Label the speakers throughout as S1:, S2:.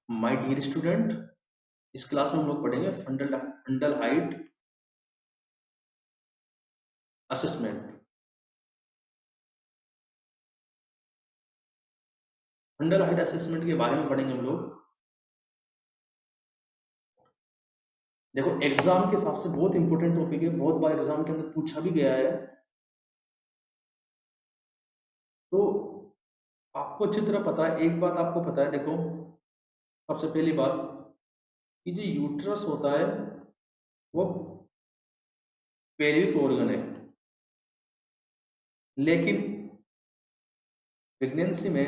S1: My dear student, इस class में हम लोग पढ़ेंगे fundal height assessment. Fundal height assessment के बारे में पढ़ेंगे हम लोग। देखो, एग्जाम के हिसाब से बहुत इंपॉर्टेंट टॉपिक है, बहुत बार एग्जाम के अंदर पूछा भी गया है। तो आपको अच्छी तरह पता है, एक बात आपको पता है। देखो, सबसे पहली बात कि जो यूट्रस होता है वो पेल्विक ऑर्गन है, लेकिन प्रेगनेंसी में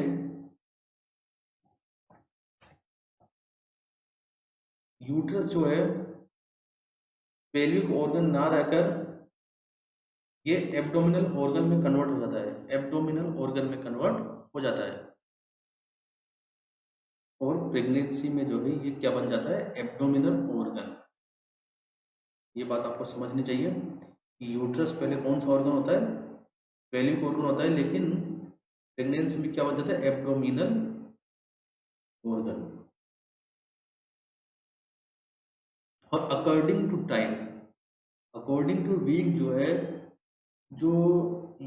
S1: यूट्रस जो है पेल्विक ऑर्गन ना रहकर ये एब्डोमिनल ऑर्गन में कन्वर्ट हो जाता है, एब्डोमिनल ऑर्गन में कन्वर्ट हो जाता है। और प्रेगनेंसी में जो है ये क्या बन जाता है, एब्डोमिनल ऑर्गन। ये बात आपको समझनी चाहिए कि यूट्रस पहले कौन सा ऑर्गन होता है, पेल्विक ऑर्गन होता है, लेकिन प्रेगनेंसी में क्या बन जाता है, एब्डोमिनल ऑर्गन। और according to time, according to week जो है, जो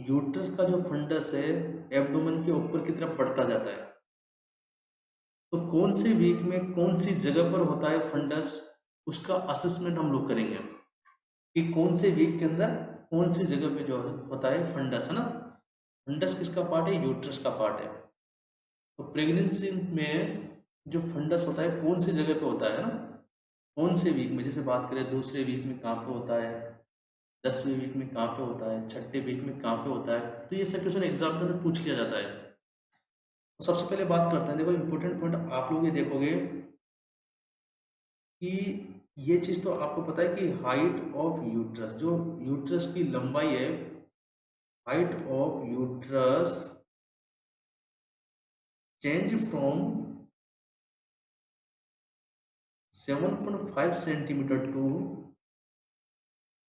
S1: यूट्रस का जो फंडस है एब्डोमेन के ऊपर की तरफ बढ़ता जाता है। तो कौन से वीक में कौन सी जगह पर होता है फंडस, उसका असेसमेंट हम लोग करेंगे कि कौन से वीक के अंदर कौन सी जगह पे जो होता है फंडस, है ना। फंडस किसका पार्ट है, यूट्रस का पार्ट है। तो प्रेगनेंसी में जो फंडस होता है कौन सी जगह पे होता है ना, कौन से वीक में। जैसे बात करें दूसरे वीक में कहाँ पे होता है, 10वें वीक में कहाँ पे होता है, 6ठे वीक में कहाँ पे होता है। तो ये सब क्वेश्चन एग्जाम के अंदर पूछ लिया जाता है। तो सबसे पहले बात करते हैं। देखो, इंपॉर्टेंट पॉइंट आप लोग ये देखोगे कि ये चीज तो आपको पता है कि हाइट ऑफ यूट्रस, जो यूट्रस की लंबाई है, height of uterus change from 7.5 centimetre to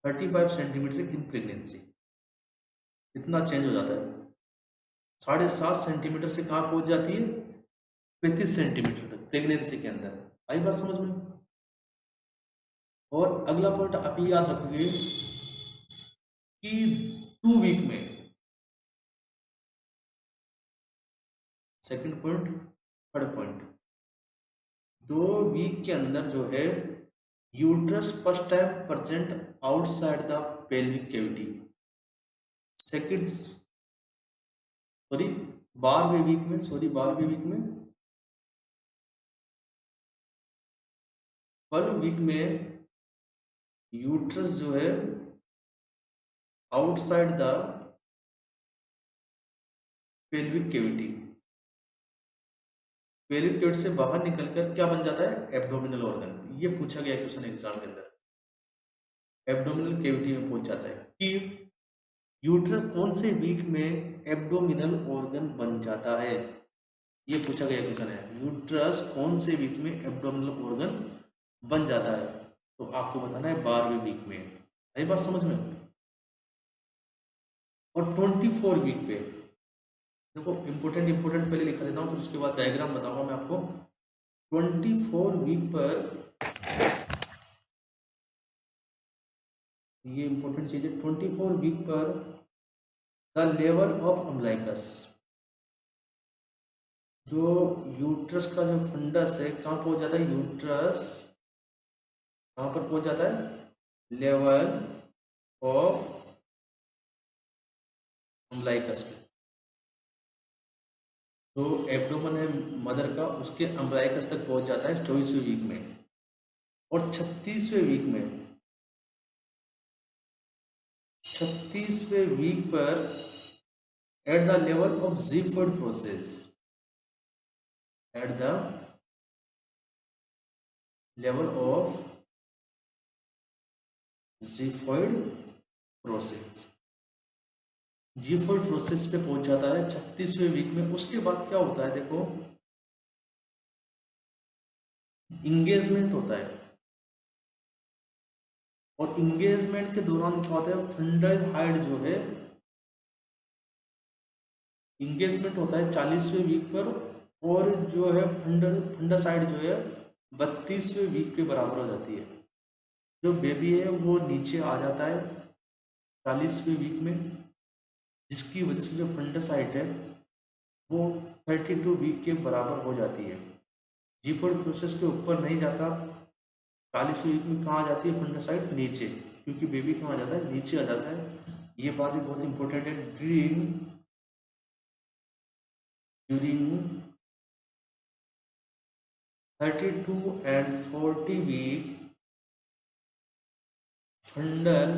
S1: 35 centimetre in pregnancy. इतना चेंज हो जाता है। 7.5 सेंटीमीटर से कहाँ पहुंच जाती है, 35 सेंटीमीटर तक प्रेगनेंसी के अंदर। आई बात समझ में। और अगला पॉइंट आप ये याद रखोगे कि 2 वीक में, second point, third point, 2 week के अंदर जो है uterus first time present outside the pelvic cavity. Second, sorry 12वें वीक में, 12वें वीक में, 12 वीक में यूट्रस जो है outside the pelvic cavity, pelvic cavity से बाहर निकलकर क्या बन जाता है, एब्डोमिनल ऑर्गन। ये पूछा गया क्वेश्चन एग्जाम के अंदर, एब्डोमिनल कैविटी में पूछ जाता है कि यूट्रस कौन से वीक में एब्डोमिनल ऑर्गन बन जाता है। ये पूछा गया क्वेश्चन है, यूट्रस कौन से वीक में एब्डोमिनल ऑर्गन बन जाता है। तो आपको बताना है 12वें वीक में। यही बात समझ में। और 24 वीक पे देखो, इंपोर्टेंट पहले लिखा देता हूँ, फिर उसके बाद डायग्राम बताऊंगा मैं आपको। 24 वीक पर, ये इंपॉर्टेंट चीज है, 24 वीक पर द लेवल ऑफ अम्लाइकस, जो यूट्रस का जो फंडस है कहाँ पहुंच जाता है, यूट्रस कहाँ पर पहुंच जाता है, लेवल ऑफ अम्लाइकस पे। तो एब्डोमेन है मदर का, उसके अम्लाइकस तक पहुंच जाता है 24वें वीक में। और 36वें वीक में, 36वें वीक पर एट द लेवल ऑफ ज़िगफ्रिड process, at the level of ज़िगफ्रिड प्रोसेस, ज़िगफ्रिड प्रोसेस पे पहुंच जाता है 36वें वीक में। उसके बाद क्या होता है, देखो इंगेजमेंट होता है। और इंगेजमेंट के दौरान क्या होता है, फंडल हाइट जो है, इंगेजमेंट होता है 40वें वीक पर और जो है फंडासाइड जो है 32वें वीक के बराबर हो जाती है। जो बेबी है वो नीचे आ जाता है 40वें वीक में, जिसकी वजह से जो फंडासाइड है वो 32 वीक के बराबर हो जाती है। जीफोर्ड प्रोसेस के ऊपर नहीं जाता। 40वें वीक में कहाँ आ जाती है फंडासाइड? नीचे, क्योंकि बेबी कहाँ आ जाता है? नीचे आ जाता है। ये बात भी बहुत इंपॉर्टेंट है। During 32 and 40 week fundal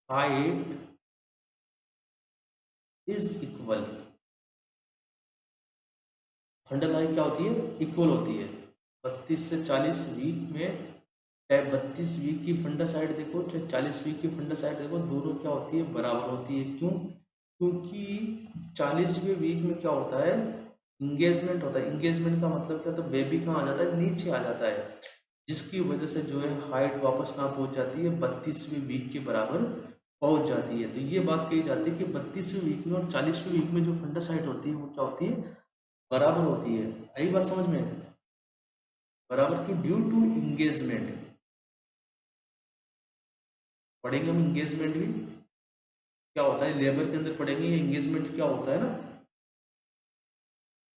S1: height is equal. Fundal height क्या होती है? इक्वल होती है। 32 से 40 वीक में, चाहे 32 वीक की फंडासाइड देखो चाहे 40 वीक की फंडासाइड देखो, दोनों क्या होती है? बराबर होती है। क्यों? क्योंकि 40वें वीक में क्या होता है? इंगेजमेंट होता है। इंगेजमेंट का मतलब क्या? तो बेबी कहाँ आ जाता है? नीचे आ जाता है, जिसकी वजह से जो है हाइट वापस कहाँ पहुंच जाती है? 32वें वीक के बराबर पहुंच जाती है। तो ये बात कही जाती है कि 32वें वीक में और 40वें वीक में जो फंडासाइड होती है वो क्या होती है? बराबर होती है। आई बात समझ में? बराबर की ड्यू टू इंगेजमेंट। पढ़ेंगे हम इंगेजमेंट भी क्या होता है, लेबर के अंदर पढ़ेंगे ये इंगेजमेंट क्या होता है ना।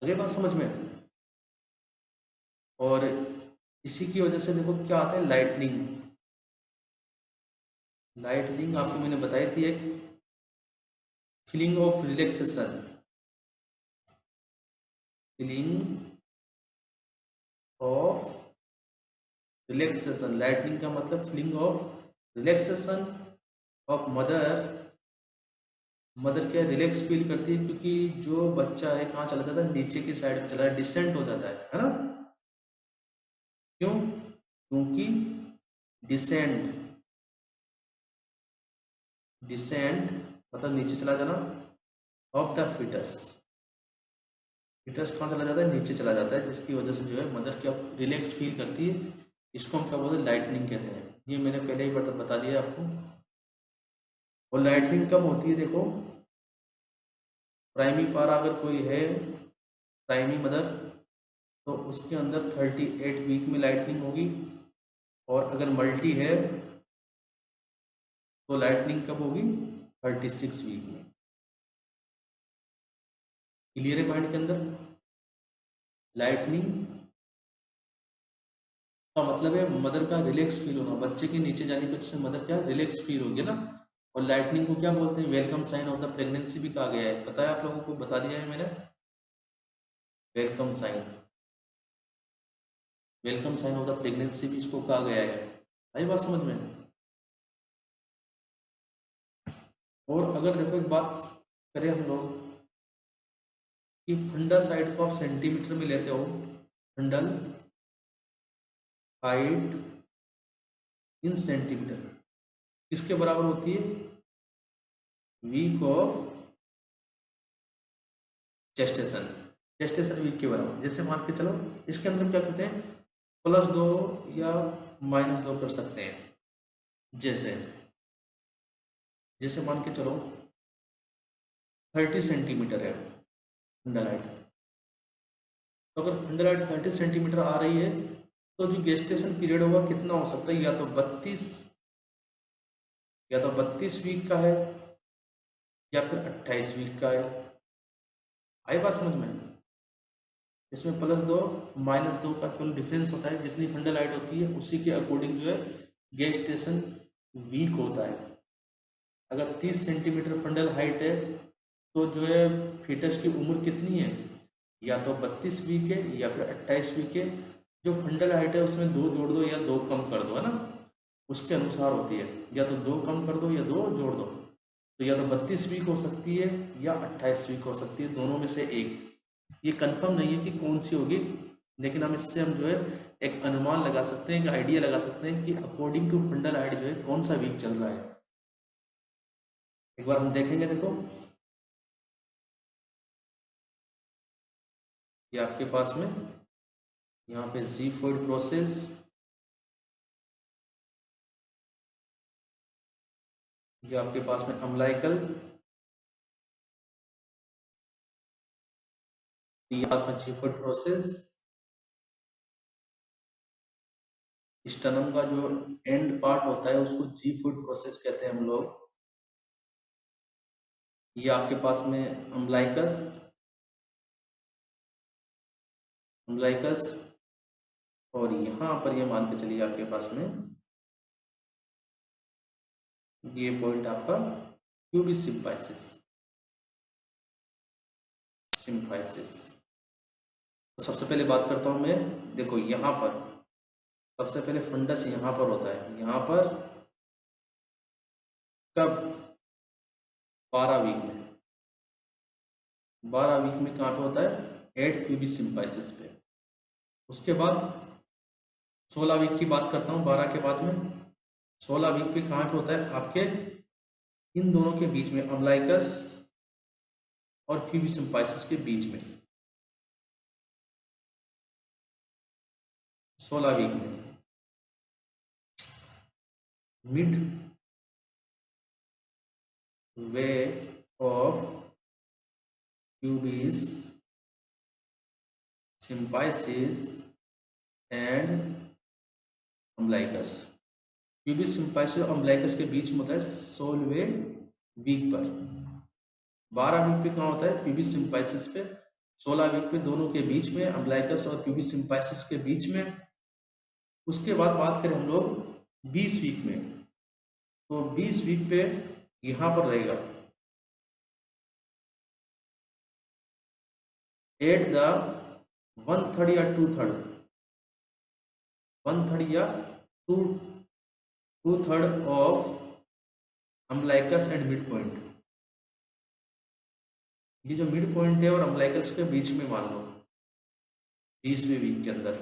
S1: अगली बात समझ में? और इसी की वजह से देखो क्या आता है? लाइटनिंग। लाइटनिंग आपको मैंने बताई थी, एक feeling of relaxation. Feeling of relaxation. Lightning का मतलब feeling of relaxation of mother. Mother क्या रिलैक्स फील करती है, क्योंकि जो बच्चा है कहाँ चला जाता है? नीचे की साइड में चला, डिसेंट हो जाता है ना। क्यों? क्योंकि डिसेंट, डिसेंट मतलब नीचे चला जाना ऑफ द फिटस। फिटस कहाँ चला जाता है? नीचे चला जाता है, जिसकी वजह से जो है मदर क्या रिलैक्स फील करती है। इसको हम क्या बोलते हैं? लाइटनिंग कहते हैं। ये मैंने पहले ही बता दिया आपको। और लाइटनिंग कब होती है? देखो, प्राइमरी पारा अगर कोई है, प्राइमरी मदर, तो उसके अंदर 38 वीक में लाइटनिंग होगी। और अगर मल्टी है तो लाइटनिंग कब होगी? 36 वीक में। क्लियर है माइंड के अंदर? लाइटनिंग का मतलब है मदर का रिलैक्स फील होना। बच्चे के नीचे जाने की वजह से मदर क्या रिलैक्स फील होगी ना। और लाइटनिंग को क्या बोलते हैं? Welcome sign of the pregnancy भी कहा गया है। पता है आप लोगों को? बता दिया है मैंने। Welcome sign, welcome sign of the pregnancy भी इसको कहा गया है। आई बात समझ में? और अगर देखो एक बात करें हम लोग कि फंडा साइड को आप सेंटीमीटर में लेते हो, फंडल हाइट इन सेंटीमीटर किसके बराबर होती है? Week of gestation. Gestation week के बराबर। जैसे मान के चलो इसके अंदर क्या करते हैं? +2 या -2 कर सकते हैं। जैसे जैसे मान के चलो 30 सेंटीमीटर है फंडल हाइट। तो अगर फंडल हाइट 30 सेंटीमीटर आ रही है तो जो गेस्टेशन पीरियड होगा कितना हो सकता है? या तो 32 वीक का है या फिर 28 वीक का है। आई बात समझ में? इसमें +2 -2 का केवल डिफरेंस होता है। जितनी फंडल हाइट होती है उसी के अकॉर्डिंग जो है गेस्टेशन वीक होता है। अगर 30 सेंटीमीटर फंडल हाइट है तो जो है फीटस की उम्र कितनी है? या तो 32 वीक है या फिर 28 वीक है। जो फंडल हाइट है उसमें 2 जोड़ दो या 2 कम कर दो, है ना, उसके अनुसार होती है। या तो 2 कम कर दो या 2 जोड़ दो। तो या तो 32 वीक हो सकती है या 28 वीक हो सकती है, दोनों में से एक। ये कंफर्म नहीं है कि कौन सी होगी, लेकिन हम इससे हम जो है एक अनुमान लगा सकते हैं, एक आइडिया लगा सकते हैं कि अकॉर्डिंग टू फंडल हाइट जो है कौन सा वीक चल रहा है। एक बार हम देखेंगे। देखो ये आपके पास में यहाँ पे ज़ीफोइड प्रोसेस, ये आपके पास में अम्लाइकल, ये पास में जीफोइड प्रोसेस, स्टर्नम का जो एंड पार्ट होता है उसको जीफोइड प्रोसेस कहते हैं हम लोग। ये आपके पास में अम्बलाइकस, अम्बलाइकस, और यहाँ पर ये मान के चलिए आपके पास में ये पॉइंट आपका प्यूबिस सिम्फाइसिस, सिम्फाइसिस। तो सबसे पहले बात करता हूँ मैं, देखो यहाँ पर सबसे पहले फंडस यहाँ पर होता है, यहाँ पर कब? 12 वीक में, 12 वीक में कहाँ पे होता है? एट प्यूबिस सिम्फाइसिस पे। उसके बाद 16 वीक की बात करता हूँ, 12 के बाद में 16 वीक पे कहाँ पे होता है? आपके इन दोनों के बीच में, अम्बलाइकस और प्यूबिस सिम्फाइसिस के बीच में 16 वीक में mid way of pubis symphysis and umbilicus. Pubis symphysis और अम्बलाइकस के बीच में होता है 16वें वीक पर। 12 वीक पे कहाँ होता है? प्यूबिस सिम्फाइसिस पे। 16 वीक पे दोनों के बीच में, अम्बलाइकस और प्यूबिस सिम्फाइसिस के बीच में। उसके बाद बात करें हम लोग 20 वीक में, तो 20 वीक पे यहाँ पर रहेगा एट द 1/3 या 2/3, 1/3 या 2/3 of umbilicus and mid point. ये जो मिड पॉइंट है और अम्बलाइकस के बीच में मान लो 20वें वीक के अंदर।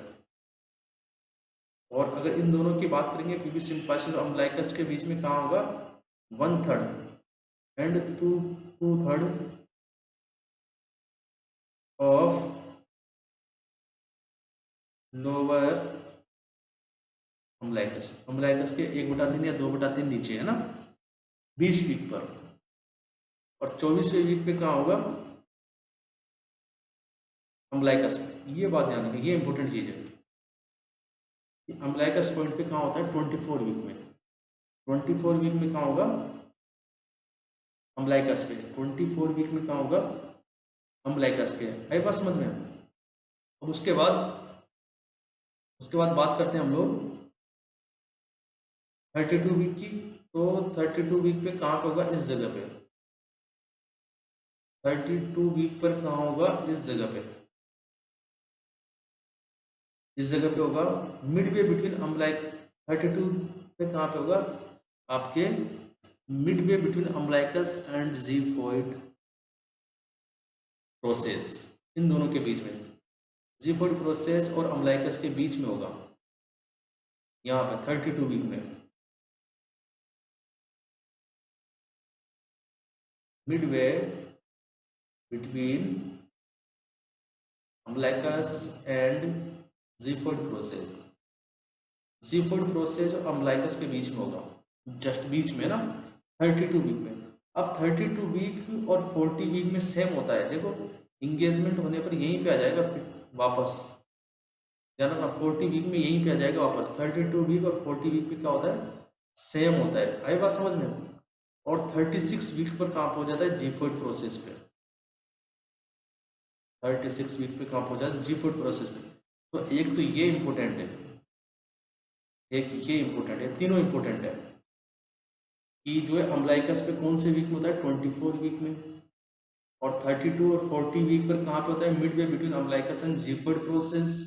S1: और अगर इन दोनों की बात करेंगे प्यूबिस सिम्फाइसिस और अम्बलाइकस के बीच में कहाँ होगा? 1/3 and 2/3 of lower umbilicus. Umbilicus के 1/3 या 2/3 नीचे है ना, 20 वीक पर। और 24वें वीक पे कहाँ होगा? अम्बलाइकस पे। ये बात ध्यान रखिए, ये इंपॉर्टेंट चीज है कि अम्बलाइकस पॉइंट पे कहाँ होता है? 24 वीक में। 24 वीक में कहाँ होगा? अम्बलाइकस पे। 24 वीक में कहाँ होगा? अम्बलाइकस पे। आई बात समझ में? अब उसके बाद बात करते हैं हम लोग 32 वीक की। तो 32 वीक पे कहाँ पे होगा? इस जगह पे। 32 वीक पर कहाँ होगा? इस जगह पे, इस जगह पे होगा मिडवे बिटवीन अम्बलाइक। 32 पे कहाँ पे होगा? आपके midway between umbilicus and xiphoid process, इन दोनों के बीच में, जीफोइड प्रोसेस और अम्बलाइकस के बीच में होगा यहाँ पे 32 वीक में। Midway between umbilicus and xiphoid process, xiphoid process और अम्बलाइकस के बीच में होगा, जस्ट बीच में ना, 32 वीक में। अब 32 वीक और 40 वीक में सेम होता है। देखो इंगेजमेंट होने पर यहीं पे आ जाएगा फिर वापस, जाना ना, 40 वीक में यहीं पे आ जाएगा वापस। 32 वीक और 40 वीक पे क्या होता है? सेम होता है। आई बात समझ में? और 36 वीक पर कहाँ पहुंच जाता है? जीफोइड प्रोसेस पे। 36 वीक पे कहाँ पहुंच जाता है? जीफोइड प्रोसेस पे। तो एक तो ये इंपॉर्टेंट है, एक ये इंपॉर्टेंट है, तीनों इंपॉर्टेंट है कि जो है अम्बलाइकस पे कौन से वीक में होता है? 24 वीक में। और 32 और 40 वीक पर कहाँ पे होता है? Midway between umbilicus and xiphoid process.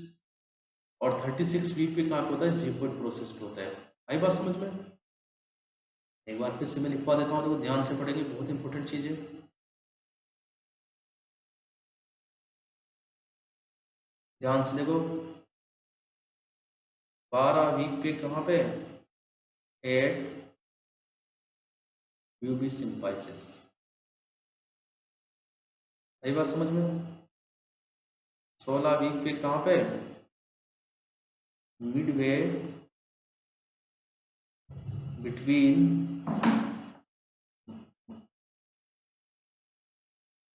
S1: और 36 वीक पे कहाँ पे होता है? जीफोइड प्रोसेस पे होता है। आई बात समझ में? एक बार फिर से मैं लिखवा देता हूँ, तो ध्यान से पढ़ेंगे, बहुत इंपॉर्टेंट चीज है। ध्यान से देखो, 12 वीक पे कहाँ पे? Eight pubis symphysis. आई बात समझ में? 16 वीक पे कहाँ पे? Midway between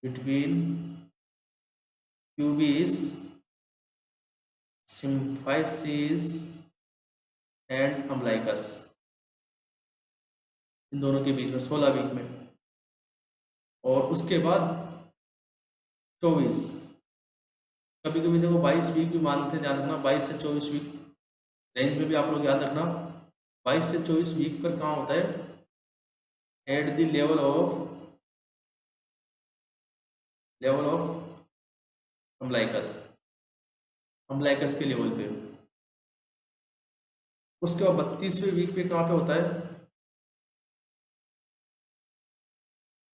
S1: between pubis, symphysis and umbilicus, इन दोनों के बीच में 16 वीक में। और उसके बाद 24, कभी कभी देखो 22 वीक भी मानते हैं, ध्यान रखना 22 से 24 वीक रेंज में भी आप लोग याद रखना। 22 से 24 वीक पर कहाँ होता है, eight the level of umbilicus, umbilicus के लेवल पे। उसके बाद 32वें वीक पे कहाँ पे होता है,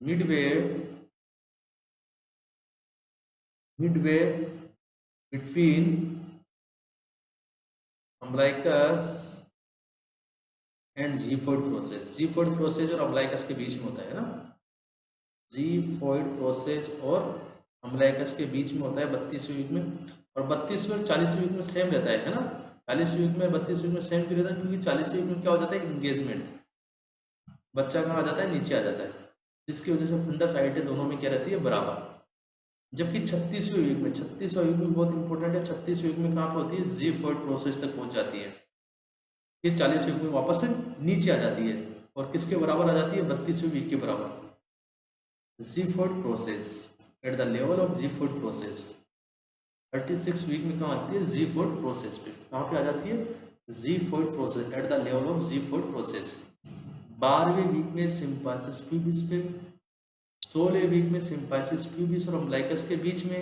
S1: midway between umbilicus and xiphoid process. Xiphoid process और अम्बलाइकस के बीच में होता है ना, जीफोइड प्रोसेस और अम्बलाइकस के बीच में होता है 32वें वीक में। और 32वें और 40वें वीक में सेम रहता है ना, 40वें वीक में 32वें वीक में सेम क्यों रहता है, क्योंकि 40वें वीक में क्या हो जाता है, इंगेजमेंट, बच्चा कहाँ आ जाता है, नीचे आ जाता है, जिसकी वजह से फंडस हाइट है दोनों में क्या रहती है, बराबर। जबकि 36वें वीक में, 36वां वीक में बहुत इंपॉर्टेंट है, 36वें वीक में कहाँ पे होती है, जीफोइड प्रोसेस तक पहुंच जाती है, फिर 40वें वीक में वापस से नीचे आ जाती है, और किसके बराबर आ जाती है, 32वें वीक के बराबर। Xiphoid process at the level of xiphoid process, 36 week में कहाँ आती है, जीफोइड प्रोसेस पे, कहाँ पे आ जाती है, xiphoid process at the level of xiphoid process. 12वें वीक में सिम्फाइसिस प्यूबिस पे, 16वें वीक में सिम्फाइसिस प्यूबिस और अम्बलाइकस के बीच में,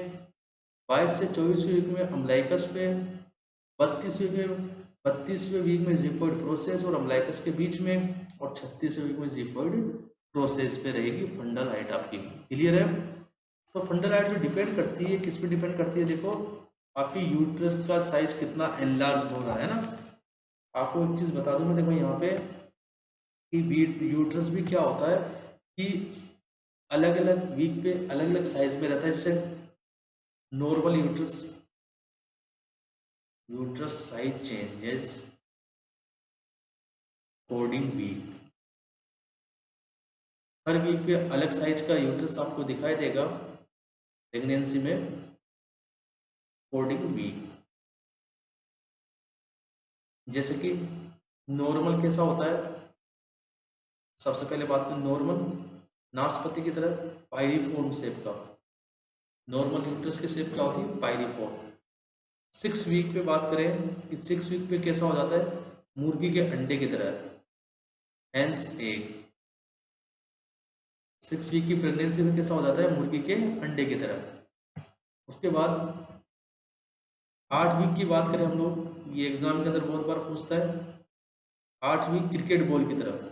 S1: 22 से 24वें वीक में अम्बलाइकस पे, 32वें वीक में जीफोइड प्रोसेस और अम्बलाइकस के बीच में, और 36वें वीक में जीफोइड प्रोसेस पे रहेगी फंडल हाइट आपकी। क्लियर है। तो फंडल हाइट जो डिपेंड करती है, किस पे डिपेंड करती है, देखो आपकी यूट्रस का साइज कितना एनलार्ज हो रहा है ना। आपको एक चीज बता दूं मैं, देखो यहाँ पे कि यूट्रस भी क्या होता है कि अलग अलग वीक पे अलग अलग साइज में रहता है। जैसे normal uterus size changes according week, हर वीक पे अलग साइज का यूट्रस आपको दिखाई देगा प्रेगनेंसी में अकॉर्डिंग वीक। जैसे कि नॉर्मल कैसा होता है, सबसे पहले बात करें नॉर्मल, नाशपाती की तरह पायरीफॉर्म शेप का, नॉर्मल यूट्रस की शेप क्या होती है, पायरीफॉर्म। 6 वीक पे बात करें कि 6 वीक पे कैसा हो जाता है, मुर्गी के अंडे की तरह, हेंस एग। 6 वीक की प्रेगनेंसी में कैसा हो जाता है, मुर्गी के अंडे की तरह। उसके बाद 8 वीक की बात करें हम लोग, ये एग्जाम के अंदर बहुत बार पूछता है, 8 वीक क्रिकेट बॉल की तरफ,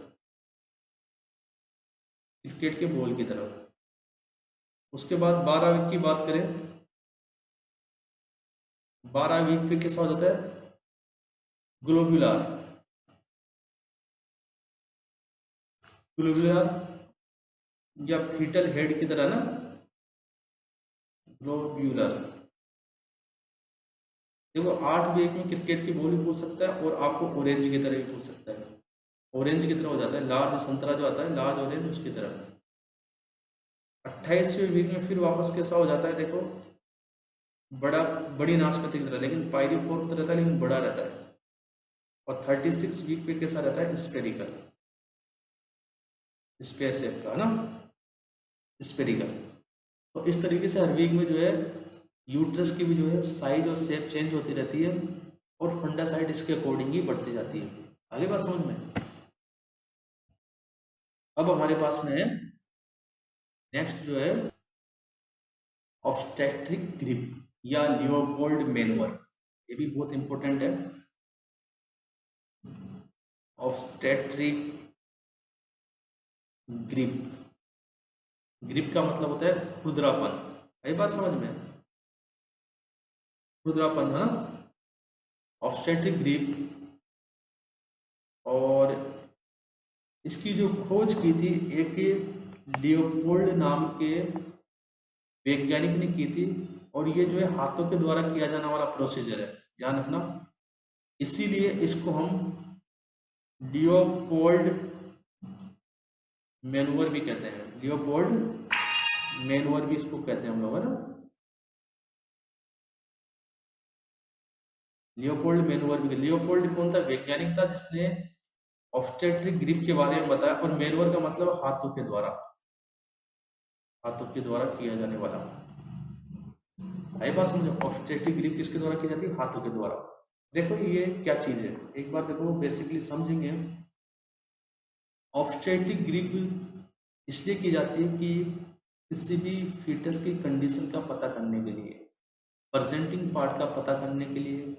S1: क्रिकेट के बॉल की तरफ। उसके बाद 12 वीक की बात करें, 12 वीक पे कैसा हो जाता है, ग्लोब्यूलर, ग्लोब्यूलर या फीटल हेड की तरह ना, ग्लोब्यूलर। देखो 8 वीक में क्रिकेट की बॉल भी पूछ सकता है, और आपको ऑरेंज की तरह भी पूछ सकता है, ऑरेंज की तरह हो जाता है, लार्ज संतरा जो आता है, लार्ज ऑरेंज उसकी तरह। 28वें वीक में फिर वापस कैसा हो जाता है, देखो बड़ी नाशपाती की तरह, लेकिन पायरीफॉर्म तो रहता है लेकिन बड़ा रहता है। और 36 वीक पे कैसा रहता है, स्पेरिकल, स्पेयर शेप का ना, स्पेरिकल। तो इस तरीके से हर वीक में जो है यूट्रस की भी जो है साइज और शेप चेंज होती रहती है, और फंडासाइड इसके अकॉर्डिंग ही बढ़ती जाती है। आगे बात समझ में। अब हमारे पास में है नेक्स्ट जो है ऑब्स्टेट्रिक ग्रिप या लियोपोल्ड मैनोवर, ये भी बहुत इंपॉर्टेंट है। ऑब्स्टेट्रिक ग्रिप, ग्रिप का मतलब होता है खुरदरापन, यही बात समझ में, खुरदरापन है ना, ऑब्स्टेट्रिक ग्रिप। और इसकी जो खोज की थी एक लियोपोल्ड नाम के वैज्ञानिक ने की थी, और ये जो है हाथों के द्वारा किया जाने वाला प्रोसीजर है, ध्यान रखना, इसीलिए इसको हम लियोपोल्ड मैनोवर भी कहते हैं, लियोपोल्ड मैनोवर भी इसको कहते हैं हम लोग, है ना। लियोपोल्ड मैनुअर भी, लियोपोल्ड कौन था? वैज्ञानिक था जिसने ऑब्स्टेट्रिक ग्रिप के बारे में बताया, और मैनुअर का मतलब हाथों के द्वारा, हाथों के द्वारा किया जाने वाला। आई बात समझो, ऑब्स्टेट्रिक ग्रिप किसके द्वारा की जाती है? हाथों के द्वारा। देखो ये क्या चीज है, एक बार देखो बेसिकली समझेंगे। ऑब्स्टेट्रिक ग्रिप इसलिए की जाती है कि किसी भी फीटस की कंडीशन का पता करने के लिए, प्रेजेंटिंग पार्ट का पता करने के लिए,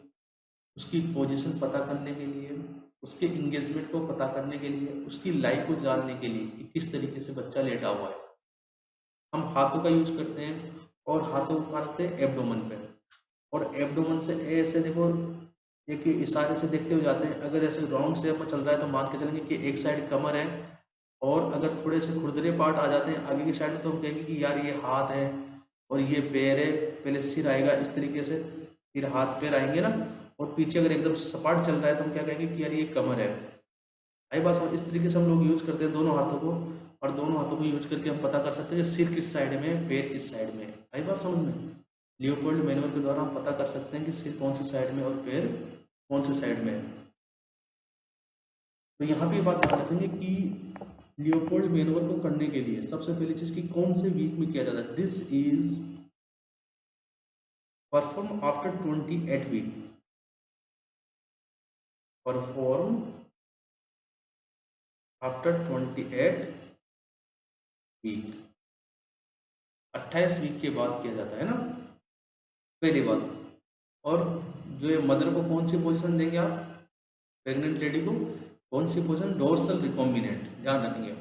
S1: उसकी पोजीशन पता करने के लिए, उसके इंगेजमेंट को पता करने के लिए, उसकी लाइफ को जानने के लिए कि किस तरीके से बच्चा लेटा हुआ है, हम हाथों का यूज करते हैं। और हाथों को कहाँ रखते हैं? एब्डोमेन पे। और एब्डोमेन से ऐसे देखो, एक इशारे से देखते हुए जाते हैं। अगर ऐसे राउंड शेप में चल रहा है तो मान के चलेंगे कि एक साइड कमर है, और अगर थोड़े से खुरदरे पार्ट आ जाते हैं आगे की साइड में तो हम कहेंगे कि यार ये हाथ है और ये पैर है। पहले सिर आएगा इस तरीके से, फिर हाथ पैर आएंगे ना, और पीछे अगर एकदम सपाट चल रहा है तो हम क्या कहेंगे कि यार ये कमर है। आई बात समझ? इस तरीके से हम लोग यूज करते हैं दोनों हाथों को, और दोनों हाथों को यूज करके हम पता कर सकते हैं कि सिर किस साइड में है, पैर किस साइड में है। आई बात समझ में? लियोपोल्ड मैनुअल के द्वारा हम पता कर सकते हैं कि सिर कौन सी साइड में और पैर कौन सी साइड में है। तो यहाँ भी बात ध्यान रखेंगे कि लियोपोल्ड मैनुअल को करने के लिए सबसे पहली चीज कि कौन से वीक में किया जाता है? This is perform after 28 week, perform after 28 week, 28 week के बाद किया जाता है ना, पहली बात। और जो ये मदर को कौन सी पोजीशन देंगे आप, प्रेग्नेंट लेडी को कौन सी पोजीशन? डोर्सल रिकॉम्बिनेंट, ध्यान रखेंगे,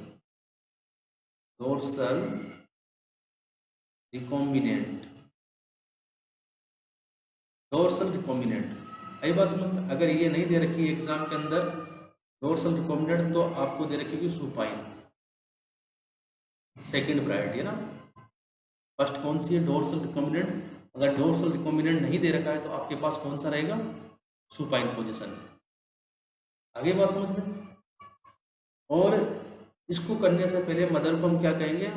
S1: डोर्सल रिकॉम्बिनेंट, डोर्सल रिकॉम्बिनेंट। आई बात समझ? अगर ये नहीं दे रखी है एग्जाम के अंदर डोर्सल रिकॉम्बिनेंट, तो आपको दे रखी होगी सुपाइन, सेकंड प्रायोरिटी है ना। फर्स्ट कौन सी है? Dorsal recombinant. अगर डोर्सल रिकॉम्बिनेंट नहीं दे रखा है तो आपके पास कौन सा रहेगा? Supine position. आगे बात समझ में? और इसको करने से पहले मदर को हम क्या कहेंगे?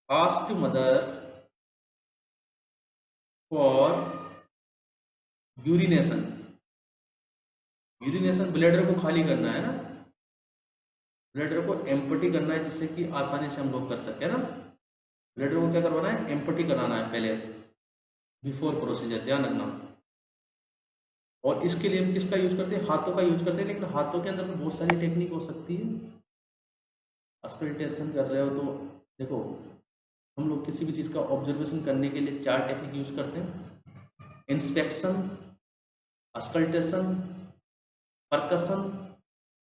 S1: Ask mother for urination. Urination bladder को खाली करना है ना, ब्लैडर को एम्पटी करना है जिससे कि आसानी से हम लोग कर सके ना। ब्लैडर को क्या करवाना है? एम्पटी कराना है पहले, बिफोर प्रोसीजर, ध्यान रखना। और इसके लिए हम किसका यूज करते हैं? हाथों का यूज करते हैं। लेकिन हाथों के अंदर बहुत सारी टेक्निक हो सकती है। अस्कल्टेशन कर रहे हो तो देखो, हम लोग किसी भी चीज़ का ऑब्जर्वेशन करने के लिए 4 टेक्निक यूज करते हैं: inspection, auscultation, percussion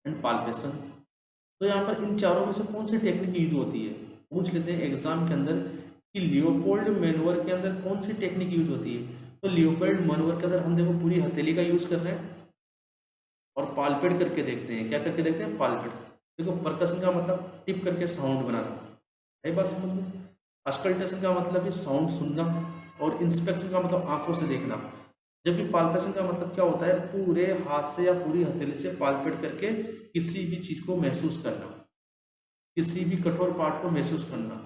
S1: and palpation. तो यहाँ पर इन चारों में से कौन सी टेक्निक यूज होती है? पूछ लेते हैं एग्जाम के अंदर कि लियोपोल्ड मैनुअर के अंदर कौन सी टेक्निक यूज होती है। तो लियोपोल्ड मैनुअर के अंदर हम देखो पूरी हथेली का यूज कर रहे हैं, और पालपेट करके देखते हैं। क्या करके देखते हैं? पालपेट। देखो परकशन का मतलब टिप करके साउंड बनाना, है बात समझ में? अस्कल्टेशन का मतलब है साउंड सुनना, और इंस्पेक्शन का मतलब आंखों से देखना। जबकि पाल्पेशन का मतलब क्या होता है? पूरे हाथ से या पूरी हथेली से पाल्पेट करके किसी भी चीज को महसूस करना, किसी भी कठोर पार्ट को महसूस करना,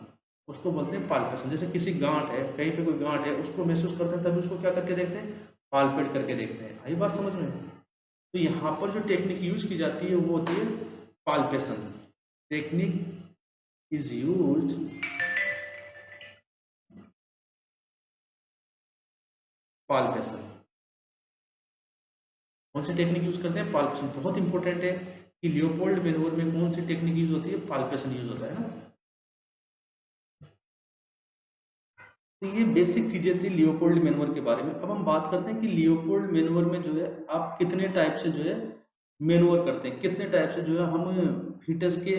S1: उसको बोलते हैं पाल्पेशन। जैसे किसी गांठ है, कहीं पे कोई गांठ है, उसको महसूस करते हैं तभी उसको क्या करके देखते हैं? पाल्पेट करके देखते हैं। आई बात समझ में? तो यहाँ पर जो टेक्निक यूज की जाती है वो होती है palpation. Technique is use palpation. कौन सी टेक्निक यूज करते हैं? पाल्पेशन। बहुत इंपॉर्टेंट है कि लियोपोल्ड मैनुअर में कौन सी टेक्निक यूज होती है? पाल्पेशन यूज होता है ना। तो ये बेसिक चीजें थी लियोपोल्ड मैनुअर के बारे में। अब हम बात करते हैं कि लियोपोल्ड मैनुअर में जो है आप कितने टाइप से जो है मैनुअर करते हैं, कितने टाइप से जो है हम फीटस के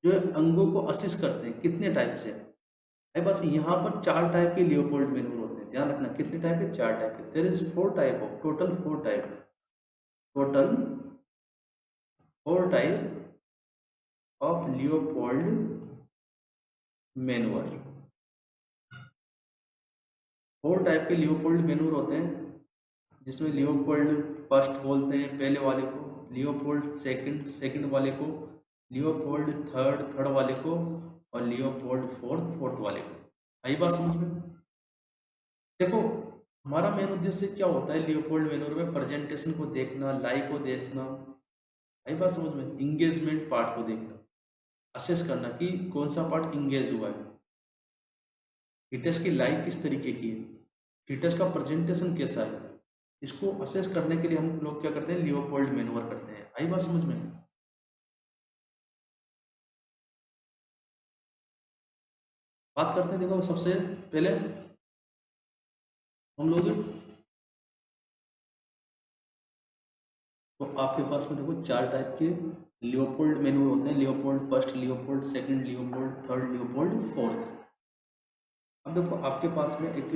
S1: जो है अंगों को असिस्ट करते हैं, कितने टाइप से है। बस यहाँ पर 4 टाइप के लियोपोल्ड मैनुअर होते हैं, ध्यान रखना। कितने टाइप के? 4 टाइप के। There is 4 type of, total 4 type, total 4 type of Leopold manoeuvre. 4 type के लियोपोल्ड मैनुअर होते हैं, जिसमें लियोपोल्ड फर्स्ट बोलते हैं पहले वाले को, लियोपोल्ड सेकंड सेकंड वाले को, लियोपोल्ड थर्ड थर्ड वाले को, और लियोपोल्ड फोर्थ फोर्थ वाले को। आई बात समझ में? देखो हमारा मेन उद्देश्य क्या होता है लियोपोल्ड मैनूवर में? प्रेजेंटेशन को देखना, लाई को देखना, आई बात समझ में? इंगेजमेंट पार्ट को देखना, असेस करना कि कौन सा पार्ट इंगेज हुआ है, फीटस की लाई किस तरीके की है, फीटस का प्रेजेंटेशन कैसा है, इसको असेस करने के लिए हम लोग क्या करते हैं? लियोपोल्ड मैनूवर करते हैं। आई बात समझ में? बात करते हैं, देखो सबसे पहले हम लोग, तो आपके पास में देखो 4 टाइप के लियोपोल्ड मैनूवर होते हैं। Leopold first, Leopold second, Leopold third, Leopold fourth. अब देखो आपके पास में एक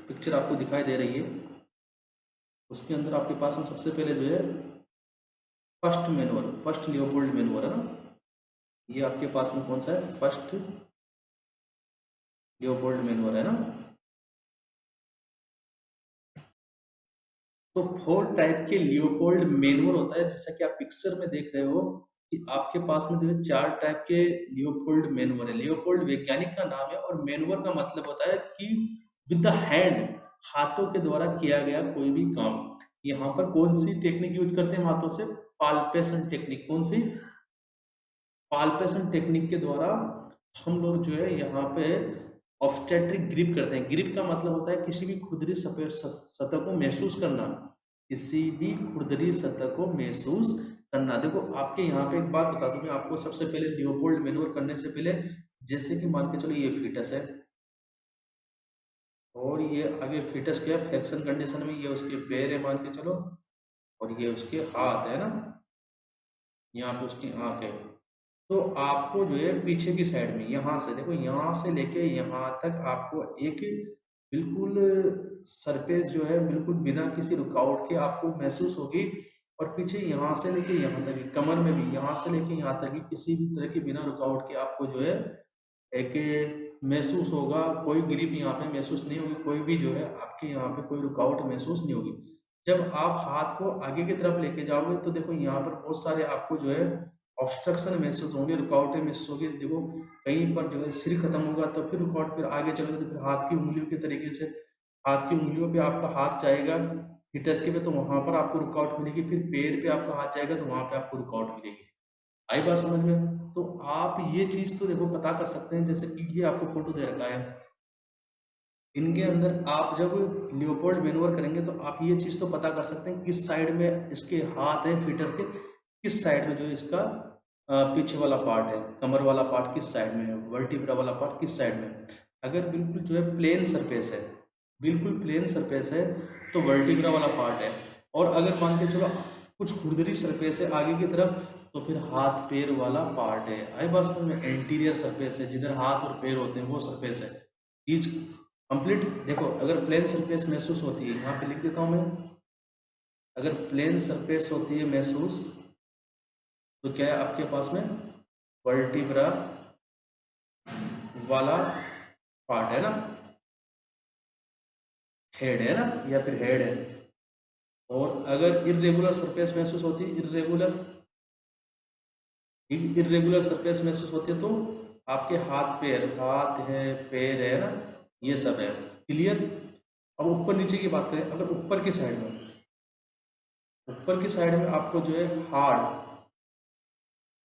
S1: पिक्चर आपको दिखाई दे रही है, उसके अंदर आपके पास में सबसे पहले जो है first manoeuvre, first Leopold manoeuvre है ना, ये आपके पास में कौन सा है? फर्स्ट लियोपोल्ड मैनूवर है ना। तो 4 टाइप के लियोपोल्ड मैनूवर होता है, जैसा कि आप पिक्चर में देख रहे हो कि आपके पास में जो है 4 टाइप के लियोपोल्ड मैनूवर है। लियोपोल्ड वैज्ञानिक का नाम है और मैनूवर का मतलब होता है कि विद द हैंड, हाथों के द्वारा किया गया कोई भी काम। यहाँ पर कौन सी टेक्निक यूज करते हैं हाथों से? Palpation technique. कौन सी? पाल्पेशन टेक्निक के द्वारा हम लोग जो है यहाँ पे ऑब्स्टेट्रिक ग्रिप करते हैं। ग्रिप का मतलब होता है किसी भी खुरदरी सतह को महसूस करना, किसी भी खुरदरी सतह को महसूस करना। देखो आपके यहाँ पे एक बात बता दूं मैं आपको, सबसे पहले लियोपोल्ड मैनूवर करने से पहले, जैसे कि मान के चलो ये फीटस है और ये आगे फीटस क्या है? फ्लेक्शन कंडीशन में, ये उसके पैर है मान के चलो, और ये उसके हाथ है ना, यहाँ पे उसकी आंख है। तो आपको जो है पीछे की साइड में, यहाँ से देखो, यहाँ से लेके यहाँ तक आपको एक बिल्कुल सरफेस जो है बिल्कुल बिना किसी रुकावट के आपको महसूस होगी। और पीछे यहाँ से लेके यहाँ तक की, कमर में भी यहाँ से लेके यहाँ तक की, किसी भी तरह की बिना रुकावट के आपको जो है एक महसूस होगा। कोई ग्रिप यहाँ पे महसूस नहीं होगी, कोई भी जो है आपके यहाँ पे कोई रुकावट महसूस नहीं होगी। जब आप हाथ को आगे की तरफ लेके जाओगे तो देखो यहाँ पर बहुत सारे आपको जो है ऑब्स्ट्रक्शन महसूस होंगे, रुकावटें महसूस होगी। देखो कहीं पर जो है सिर खत्म होगा तो फिर रुकावट, फिर आगे चलोगे तो फिर हाथ की उंगलियों के तरीके से, हाथ की उंगलियों पे आपका हाथ जाएगा हिटस के पे, तो वहां पर आपको रुकावट मिलेगी। फिर पैर पे आपका हाथ जाएगा तो वहां पे आपको रुकावट मिलेगी। आई बात समझ में? तो आप ये चीज तो देखो पता कर सकते हैं, जैसे कि ये आपको फोटो दे रखा है, इनके अंदर आप जब लियोपोल्ड मैनूवर करेंगे तो आप ये चीज तो पता कर सकते हैं किस साइड में इसके हाथ है फीटर के, किस साइड में जो इसका पीछे वाला पार्ट है, कमर वाला पार्ट किस साइड में है, वर्टिब्रा वाला पार्ट किस साइड में है। अगर बिल्कुल जो है प्लेन सरफेस है, बिल्कुल प्लेन सरफेस है तो वर्टिब्रा वाला पार्ट है। और अगर मान के चलो कुछ खुरदरी सरफेस है आगे की तरफ, तो फिर हाथ पैर वाला पार्ट है। आई बात समझ में? एंटीरियर सरफेस है, जिधर हाथ और पैर होते हैं वो सरफेस है। Each complete. देखो अगर प्लेन सरफेस महसूस होती है, यहाँ पे लिख देता हूँ मैं, अगर प्लेन सरफेस होती है महसूस तो क्या है आपके पास में? वर्टिब्रा वाला पार्ट है ना, हेड है ना, या फिर हेड है। और अगर इरेगुलर सरफेस महसूस होती है, इरेगुलर सरफेस महसूस होती है तो आपके हाथ पैर, हाथ है पैर है ना, ये सब है। क्लियर? अब ऊपर नीचे की बात करें, अगर ऊपर की साइड में, ऊपर की साइड में आपको जो है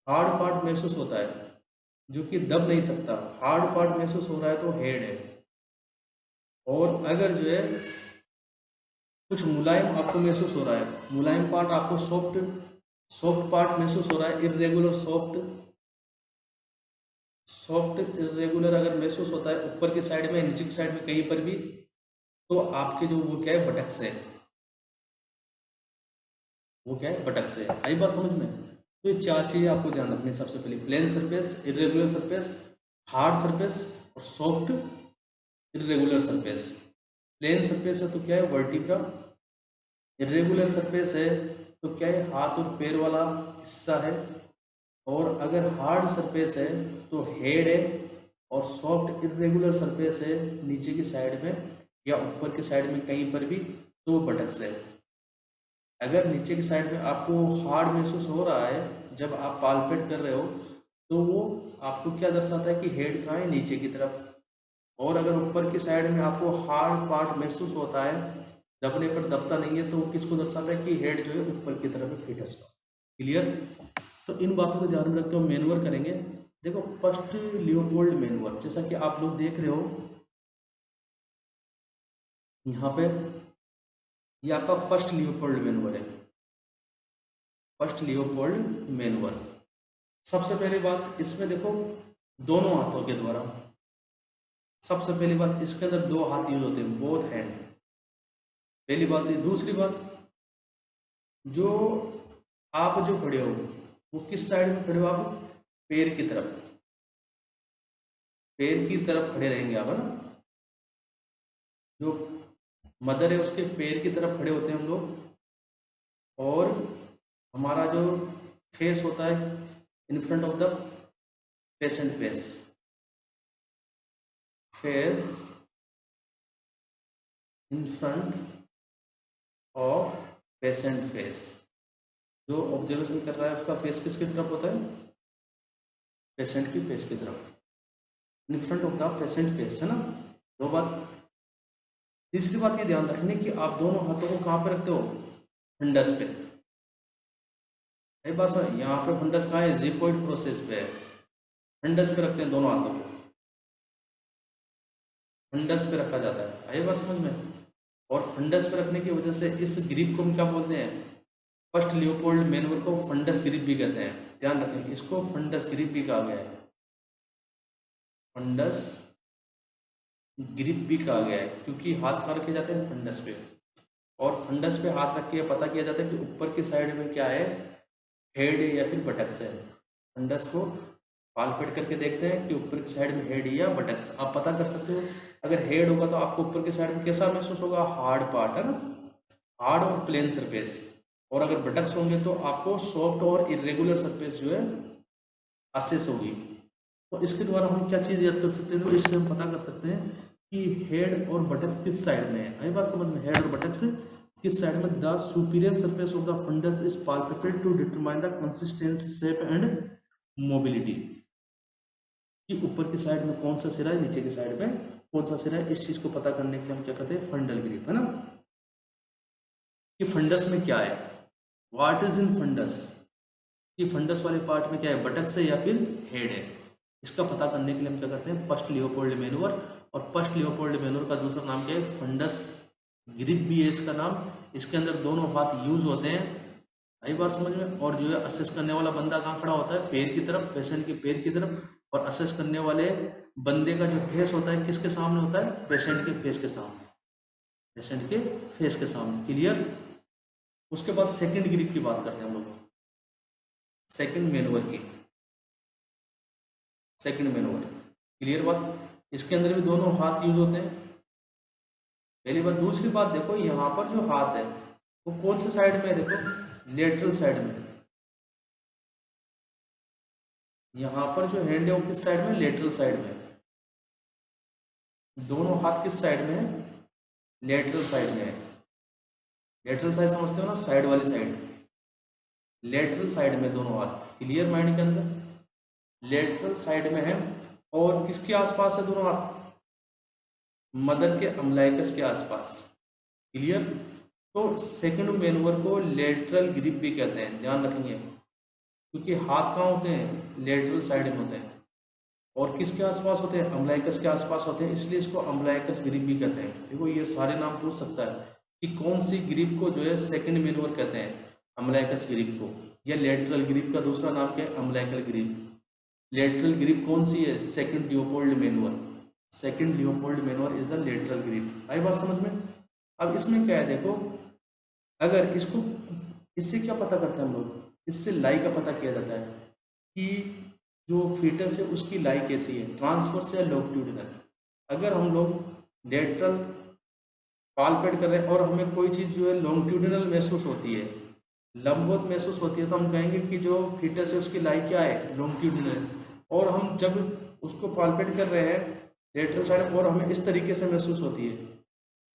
S1: हार्ड पार्ट महसूस होता है जो कि दब नहीं सकता, हार्ड पार्ट महसूस हो रहा है तो हेड है। और अगर जो है कुछ मुलायम आपको महसूस हो रहा है, मुलायम पार्ट आपको सॉफ्ट पार्ट महसूस हो रहा है, इरेगुलर सॉफ्ट इरेगुलर अगर महसूस होता है ऊपर की साइड में, नीचे की साइड में कहीं पर भी, तो आपके जो वो क्या है, बटक्स है, वो क्या है, बटक्स है। आई बात समझ में? तो ये 4 चीजें आपको ध्यान रखनी है। सबसे पहले plain surface, irregular surface, hard surface और soft irregular surface. Plain surface है तो क्या है, वर्टिब्रा। इरेगुलर सरफेस है तो क्या है, हाथ और पैर वाला हिस्सा है। और अगर हार्ड सरफेस है तो हेड है। और सॉफ्ट इरेगुलर सरफेस है नीचे की साइड में या ऊपर की साइड में कहीं पर भी, तो बटक्स है। अगर नीचे की साइड में आपको हार्ड महसूस हो रहा है जब आप पालपेट कर रहे हो, तो वो आपको क्या दर्शाता है कि हेड कहाँ है, नीचे की तरफ। और अगर ऊपर की साइड में आपको हार्ड पार्ट महसूस होता है, दबने पर दबता नहीं है, तो वो किसको दर्शाता है कि हेड जो है ऊपर की तरफ है फीटस का। क्लियर? तो इन बातों को ध्यान में रखते हुए मैनुअर करेंगे। देखो फर्स्ट लियोपोल्ड मैनुअर, जैसा कि आप लोग देख रहे हो यहाँ पे, ये आपका फर्स्ट लियोपोल्ड मैनुअर है, फर्स्ट लियोपोल्ड मैनुअर। सबसे पहली बात इसमें देखो दोनों हाथों के द्वारा, सबसे पहली बात इसके अंदर दो हाथ यूज होते हैं, बोथ हैंड, पहली बात है। दूसरी बात, जो आप जो खड़े हो वो किस साइड में खड़े हो, आप पैर की तरफ, पैर की तरफ खड़े रहेंगे आप, है ना। जो मदर है उसके पैर की तरफ खड़े होते हैं हम लोग, और हमारा जो फेस होता है in front of the patient face, face in front of patient face. जो ऑब्जर्वेशन कर रहा है उसका फेस किसकी तरफ होता है, पेशेंट की फेस की तरफ, in front of the patient face, है ना। दो बात। तीसरी बात ये ध्यान रखने की आप दोनों हाथों को कहाँ पे रखते हो, फंडस पे। बस यहाँ पे फंडस कहाँ है, ज़िफॉइड प्रोसेस पे है, फंडस पे रखते हैं दोनों हाथों को, फंडस पे रखा जाता है। आइए बात समझ में। और फंडस पे रखने की वजह से इस ग्रिप को हम क्या बोलते हैं, फर्स्ट लियोपोल्ड मैनुअर को फंडस ग्रिप भी कहते हैं। ध्यान रखें, इसको फंडस ग्रिप भी कहा गया है, फंडस ग्रिप भी कहा गया है, क्योंकि हाथ कहाँ रखे जाते हैं, फंडस पे। और फंडस पे हाथ रख के पता किया जाता है कि ऊपर की साइड में क्या है, हेड है या फिर बटक्स है। फंडस को पालपेट करके देखते हैं कि ऊपर की साइड में हेड या बटक्स, आप पता कर सकते हो। अगर हेड होगा तो आपको ऊपर की साइड में कैसा महसूस होगा, हार्ड पार्ट, है ना, हार्ड और प्लेन सरफेस। और अगर बटक्स होंगे तो आपको सॉफ्ट और इरेगुलर सरफेस जो है असेस होगी। तो इसके द्वारा हम क्या चीज़ याद कर सकते हैं, तो इससे हम पता कर सकते हैं कि हेड और बटक्स किस साइड में है। आई बात समझ में, हेड और बटक्स किस साइड में। The superior surface of the fundus is palpated to determine the consistency, shape and mobility. कि ऊपर की साइड में कौन सा सिरा है, नीचे की साइड में कौन सा सिरा है, इस चीज को पता करने के लिए हम क्या करते हैं, फंडल ग्रिप, है ना। कि फंडस में क्या है, व्हाट इज इन फंडस, कि फंडस वाले पार्ट में क्या है, बटक्स है या फिर हेड है। इसका पता करने के लिए हम क्या करते हैं, फर्स्ट लियोपोल्ड मैनुअर। और फर्स्ट लियोपोल्ड मैनुअर का दूसरा नाम क्या है, फंडस ग्रिप भी है इसका नाम। इसके अंदर दोनों हाथ यूज होते हैं, आई बात समझ में। और जो है असेस करने वाला बंदा कहाँ खड़ा होता है, पैर की तरफ, पेशेंट के पैर की तरफ। और असेस करने वाले बंदे का जो फेस होता है किसके सामने होता है, पेशेंट के फेस के सामने, पेशेंट के फेस के सामने। क्लियर? उसके बाद सेकंड ग्रिप की बात करते हैं हम लोग, सेकंड मैनुअर की, सेकंड मैनुअर। क्लियर बात? इसके अंदर भी दोनों हाथ यूज होते हैं, पहली बात। दूसरी बात देखो, यहाँ पर जो हाथ है वो कौन से साइड में है, देखो लेटरल साइड में। यहाँ पर जो हैंड है वो किस साइड में, लेटरल साइड में। दोनों हाथ किस साइड में है, लेटरल साइड में है। लेटरल साइड समझते हो ना, साइड वाली साइड, लेटरल साइड में दोनों हाथ। क्लियर माइंड के अंदर, लेटरल साइड में है। और किसके आसपास है दोनों हाथ, मदर के अम्लाइकस के आसपास। क्लियर? तो सेकंड मैनुअर को लेटरल ग्रिप भी कहते हैं, ध्यान रखेंगे, क्योंकि हाथ कहाँ होते हैं, लेटरल साइड में होते हैं। और किसके आसपास होते हैं, अम्लाइकस के आसपास होते हैं, इसलिए इसको अम्लाइकस ग्रिप भी कहते हैं। देखो ये सारे नाम पूछ सकता है कि कौन सी ग्रिप को जो है सेकंड मैनुअर कहते हैं, अम्लाइकस ग्रिप को। या लेटरल ग्रिप का दूसरा नाम क्या है, अम्लाइकल ग्रिप। लेटरल ग्रिप कौन सी है, second Leopold manoeuvre. Second Leopold manoeuvre is the lateral grip. आई बात समझ में। अब इसमें क्या है, देखो अगर इसको, इससे क्या पता करते हैं हम लोग, इससे लाई का पता किया जाता है कि जो फीटस है उसकी लाई कैसी है, ट्रांसवर्स या लॉन्गिट्यूडिनल। अगर हम लोग लेटरल पालपेट कर रहे हैं और हमें कोई चीज़ जो है लॉन्गिट्यूडिनल महसूस होती है, लंबवत महसूस होती है, तो हम कहेंगे कि जो फीटस है उसकी लाई क्या है, लॉन्गिट्यूडिनल। और हम जब उसको पालपेट कर रहे हैं लेटरल साइड और हमें इस तरीके से महसूस होती है,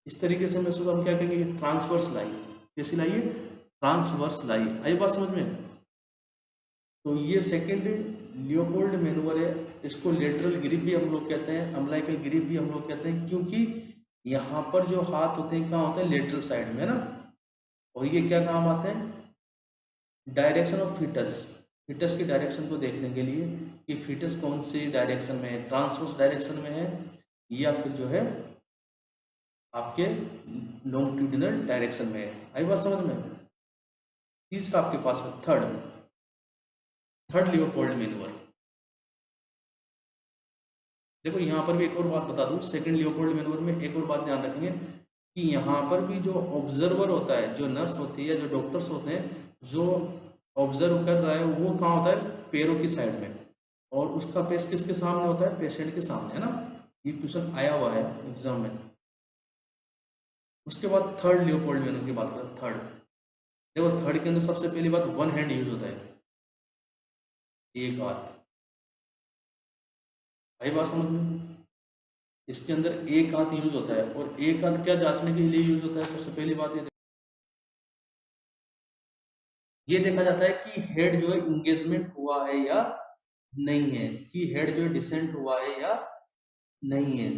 S1: इस तरीके से महसूस, हम क्या कहेंगे, ट्रांसवर्स लाई। कैसी लाई है, ट्रांसवर्स लाई। आई बात समझ में। तो ये सेकंड लियोपोल्ड मैनुअर है इसको लेटरल ग्रिप भी हम लोग कहते हैं, अम्बिलिकल ग्रिप भी हम लोग कहते हैं, क्योंकि यहाँ पर जो हाथ होते हैं कहाँ होते हैं, लेटरल साइड में, है ना। और ये क्या काम आते हैं, डायरेक्शन ऑफ फीटस, फीटस की डायरेक्शन को देखने के लिए कि फीटस कौन सी डायरेक्शन में है, ट्रांसवर्स डायरेक्शन में है या फिर जो है आपके लॉन्गिट्यूडिनल डायरेक्शन में है। आई बात समझ में। तीसरा आपके पास में थर्ड लियोपोल्ड मैन्यूवर। देखो यहाँ पर भी एक और बात बता दूं, सेकंड लियोपोल्ड मैन्यूवर में एक और बात ध्यान रखेंगे कि यहाँ पर भी जो ऑब्जर्वर होता है, जो नर्स होती है, जो डॉक्टर्स होते हैं, जो ऑब्जर्व कर रहा है वो कहाँ होता है, पैरों की साइड में, और उसका फेस किसके सामने होता है, पेशेंट के सामने, है ना। ये क्वेश्चन आया हुआ है एग्जाम में। उसके बाद थर्ड लियोपोल्ड मैन्यूवर की बात करें, थर्ड। देखो थर्ड के अंदर सबसे पहली बात वन हैंड यूज होता है, एक हाथ। आई बात समझ में। इसके अंदर एक हाथ यूज होता है, और एक हाथ क्या जांचने के लिए यूज होता है, सबसे पहली बात ये देखा जाता है कि हेड जो है इंगेजमेंट हुआ है या नहीं है, कि हेड जो है डिसेंट हुआ है या नहीं है।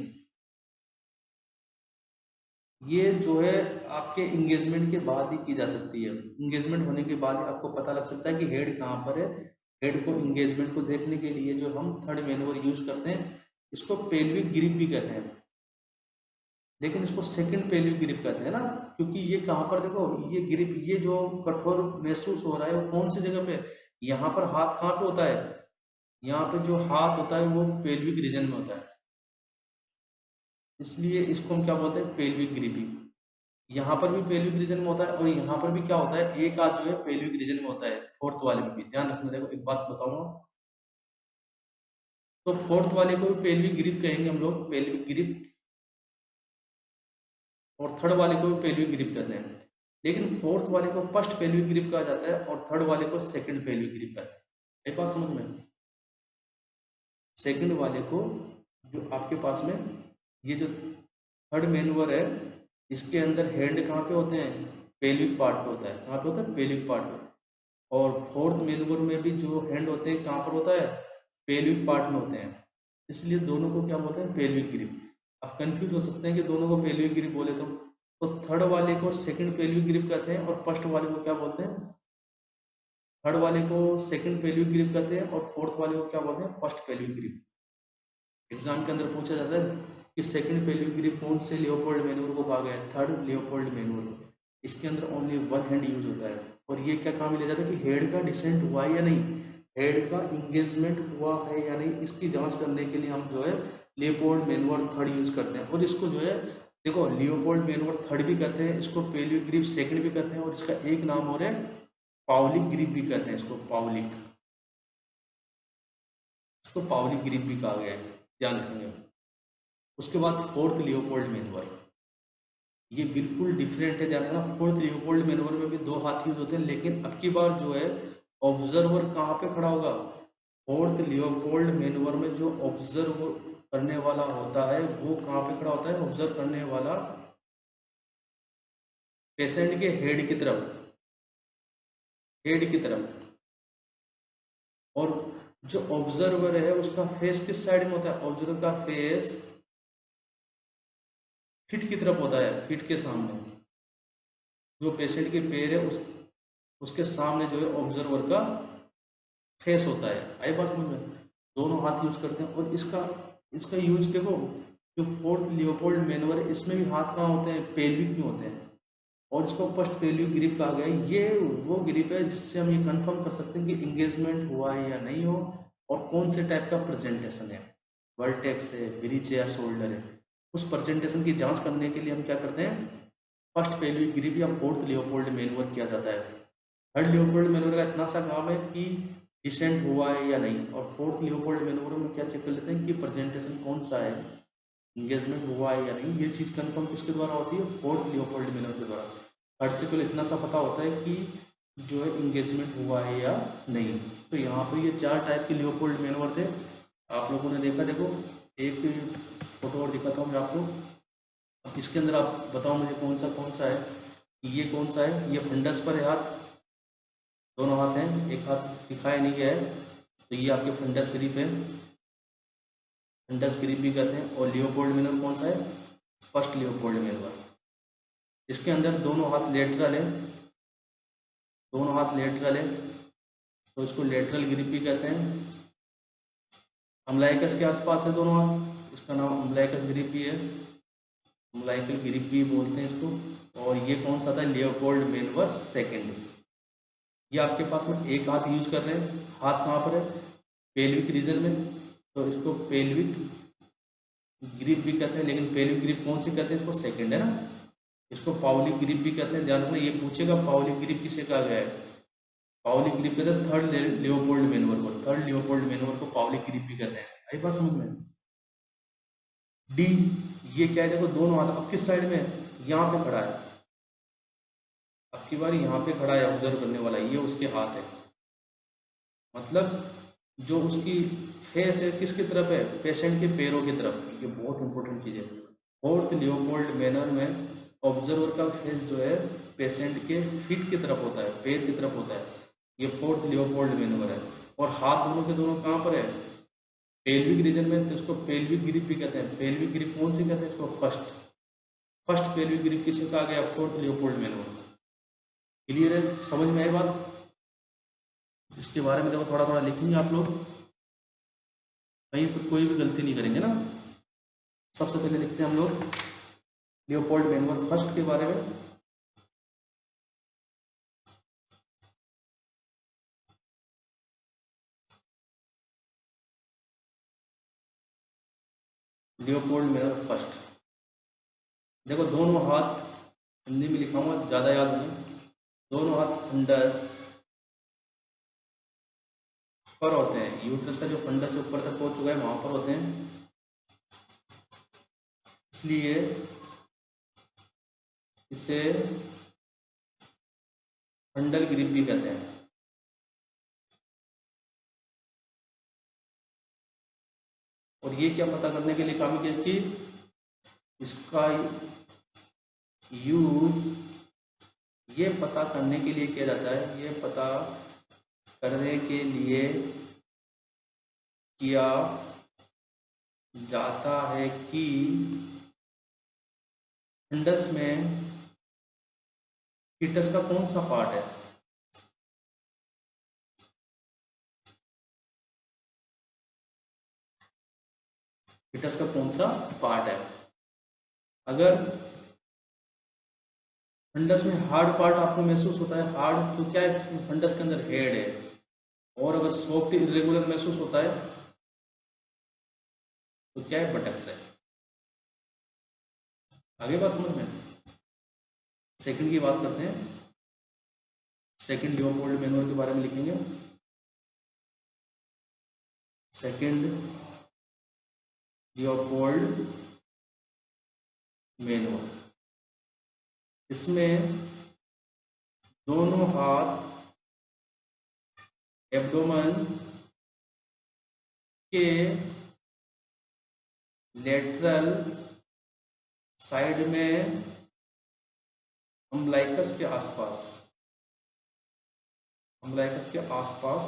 S1: ये जो है आपके इंगेजमेंट के बाद ही की जा सकती है, इंगेजमेंट होने के बाद आपको पता लग सकता है कि हेड कहाँ पर है। हेड को इंगेजमेंट को देखने के लिए जो हम थर्ड मैनूवर यूज करते हैं, इसको पेल्विक ग्रिप भी कहते हैं, लेकिन इसको सेकंड पेल्विक ग्रिप कहते हैं ना, क्योंकि ये कहाँ पर, देखो ये ग्रिप, ये जो कठोर महसूस हो रहा है वो कौन सी जगह पे, यहाँ पर हाथ कहाँ पे होता है, यहाँ पे जो हाथ होता है वो पेल्विक रीजन में होता है, इसलिए इसको हम क्या बोलते हैं, पेल्विक ग्रिपिंग। यहाँ पर भी पेल्विक रीजन में होता है, और यहाँ पर भी क्या होता है, एक हाथ जो है पेल्विक रीजन में होता है, फोर्थ वाले में भी ध्यान रखना। देखो एक बात बताऊंगा, तो फोर्थ वाले को भी पेल्विक ग्रिप कहेंगे हम लोग, पेल्विक ग्रिप, और थर्ड वाले को भी पेल्विक ग्रिप कहते हैं, लेकिन फोर्थ वाले को फर्स्ट पेल्विक ग्रिप कहा जाता है और थर्ड वाले को सेकंड पेल्विक ग्रिप कहते हैं। एक बात समझ में, सेकंड वाले को, जो आपके पास में ये जो थर्ड मैनूवर है, इसके अंदर हैंड कहाँ पे होते हैं, पेल्विक पार्ट पे होता है, कहाँ पे होता है, पेल्विक पार्ट पे। और फोर्थ मैनूवर में भी जो हैंड होते हैं कहाँ पर होता है, पेल्विक पार्ट में होते हैं, इसलिए दोनों को क्या बोलते हैं, पेल्विक ग्रिप। आप कंफ्यूज हो सकते हैं कि दोनों को पेल्विक ग्रिप बोले तो थर्ड वाले को सेकंड पेल्विक ग्रिप कहते हैं, और फर्स्ट वाले को क्या बोलते हैं, थर्ड वाले को सेकंड पेल्विक ग्रिप कहते हैं, और फोर्थ वाले को क्या बोलते हैं, फर्स्ट पेल्विक ग्रिप। एग्जाम के अंदर पूछा जाता है कि सेकंड पेल्विक ग्रिप कौन से लियोपोल्ड मैनूवर को कहा गया है, थर्ड लियोपोल्ड मैनूवर। इसके अंदर ओनली वन हैंड यूज होता है, और ये क्या काम लिया जाता है कि हेड का डिसेंट हुआ है या नहीं, हेड का इंगेजमेंट हुआ है या नहीं, इसकी जांच करने के लिए हम जो है लियोपोल्ड मैनूवर थर्ड यूज करते हैं। और इसको जो है, देखो लियोपोल्ड मैनूवर थर्ड भी कहते हैं, इसको पेल्विक ग्रिप सेकंड भी कहते हैं, और इसका एक नाम और है पाउलिक ग्रिप भी कहते हैं, इसको पाउलिक, इसको पाउलिक ग्रिप भी कहा गया है, ध्यान रखेंगे। उसके बाद फोर्थ लियोपोल्ड मैनूवर, ये बिल्कुल डिफरेंट है, ध्यान रखना। फोर्थ लियोपोल्ड मैनूवर में भी दो हाथ यूज होते हैं, लेकिन अब की बार जो है ऑब्जर्वर कहाँ पे खड़ा होगा, फोर्थ लियोपोल्ड मैनूवर में जो ऑब्जर्व करने वाला होता है वो कहाँ पे खड़ा होता है, ऑब्जर्व करने वाला पेशेंट के हेड की तरफ, हेड की तरफ, और जो ऑब्जर्वर है उसका फेस किस साइड में होता है, ऑब्जर्वर का फेस फिट की तरफ होता है, फिट के सामने, जो पेशेंट के पैर है उसके सामने जो है ऑब्जर्वर का फेस होता है। आई बात समझ में, दोनों हाथ यूज करते हैं। और इसका यूज देखो, जो फोर्थ लियोपोल्ड मैनूवर है इसमें भी हाथ कहाँ होते हैं, पेल्विक में होते हैं, और इसको फर्स्ट पेल्विक ग्रिप कहा गया है। ये वो ग्रिप है जिससे हम ये कंफर्म कर सकते हैं कि इंगेजमेंट हुआ है या नहीं हो, और कौन से टाइप का प्रेजेंटेशन है, वर्टेक्स है, ब्रिज है या शोल्डर है। उस प्रेजेंटेशन की जांच करने के लिए हम क्या करते हैं, फर्स्ट पेल्विक ग्रिप या फोर्थ लियोपोल्ड मैनूवर किया जाता है। थर्ड लियोपोल्ड मैनूवर का इतना सा काम है कि डिसेंट हुआ है या नहीं, और फोर्थ लियोपोल्ड मैनूवर में क्या चेक कर लेते हैं कि प्रेजेंटेशन कौन सा है, इंगेजमेंट हुआ है या नहीं। ये चीज़ कंफर्म किसके द्वारा होती है, फोर्थ लियोपोल्ड मैनूवर के द्वारा। थर्ड से केवल इतना सा पता होता है कि जो है इंगेजमेंट हुआ है या नहीं। तो यहाँ पर ये चार टाइप के लियोपोल्ड मैनूवर थे, आप लोगों ने देखा। देखो एक फोटो और दिखाता हूँ मैं आपको, अब इसके अंदर आप बताओ मुझे कौन सा है, ये कौन सा है, ये फंडस पर है हाथ, दोनों हाथ हैं, एक हाथ दिखाया नहीं गया है, तो ये आपके फंडस ग्रिप है। फंडस ग्रिप भी कहते हैं। और लियोपोल्ड मेनोर कौन सा है? First Leopold manoeuvre. इसके अंदर दोनों हाथ लेटरल है, दोनों हाथ लेटरल है, तो इसको लेटरल ग्रिप भी कहते हैं। अम्लाइकस के आसपास है दोनों हाथ, इसका नाम अम्लाइकस ग्रिप भी है, अम्लाइकल ग्रिप भी बोलते हैं इसको। और ये कौन सा था? Leopold manoeuvre second. ये आपके पास में एक हाथ यूज कर रहे हैं, हाथ कहाँ पर है? पेल्विक रीजन में, तो इसको पेल्विक ग्रिप भी कहते हैं। लेकिन पेल्विक ग्रिप कौन सी कहते हैं? इसको सेकंड है ना। इसको पाउलिक ग्रिप भी कहते हैं। ध्यान रखना, ये पूछेगा पाउलिक ग्रिप किसे कहा गया है? पाउलिक ग्रिप कहते हैं थर्ड लियोपोल्ड मेनोर को, थर्ड लियोपोल्ड मेनोर को पाउलिक ग्रिप भी कहते हैं। आई बात समझ में? डी, ये क्या है? देखो दोनों हाथ अब किस साइड में है? यहाँ पे खड़ा है, अब की बार यहाँ पे खड़ा है ऑब्जर्व करने वाला, ये उसके हाथ है। मतलब जो उसकी फेस है किसकी तरफ है? पेशेंट के पैरों की तरफ। ये बहुत इंपॉर्टेंट चीज़ है। फोर्थ लियोपोल्ड मैनर में ऑब्जर्वर का फेस जो है पेशेंट के फीट की तरफ होता है, पैर की तरफ होता है। ये फोर्थ लियोपोल्ड मैनर है। और हाथ दोनों के दोनों कहाँ पर है? पेल्विक रीजन में, तो इसको पेल्विक ग्रिप भी कहते हैं। पेल्विक ग्रिप कौन सी कहते हैं? इसको फर्स्ट, फर्स्ट पेल्विक ग्रिप किसे कहा गया? Fourth Leopold manner. क्लियर है? समझ में आई बात? इसके बारे में देखो थोड़ा थोड़ा लिखेंगे आप लोग, कहीं पर कोई भी गलती नहीं करेंगे ना। सबसे पहले लिखते हैं हम लोग लियोपोल्ड मेनोर फर्स्ट के बारे में। लियोपोल्ड मेनोर फर्स्ट, देखो दोनों हाथ, हिंदी में लिखा हुआ ज़्यादा याद नहीं, दोनों हाथ फंडस पर होते हैं। यूट्रस का जो फंडस ऊपर तक पहुंच चुका है वहां पर होते हैं, इसलिए इसे फंडल ग्रिप भी कहते हैं। और ये क्या पता करने के लिए काम किया कि इसका यूज ये पता करने के लिए किया जाता है, ये पता करने के लिए किया जाता है कि फंडस में फीटस का कौन सा पार्ट है। फीटस का कौन सा पार्ट है। अगर फंडस में हार्ड पार्ट आपको महसूस होता है, हार्ड तो क्या है? फंडस के अंदर हेड है। और अगर सॉफ्ट इरेगुलर महसूस होता है तो क्या है? बटक्स है। आगे बात समझ में? सेकंड की बात करते हैं। सेकंड लियोपोल्ड मेनोर के बारे में लिखेंगे। सेकंड लियोपोल्ड मेनोर, इसमें दोनों हाथ एब्डोमेन के लेटरल साइड में अम्लाइकस के आसपास, अम्लाइकस के आसपास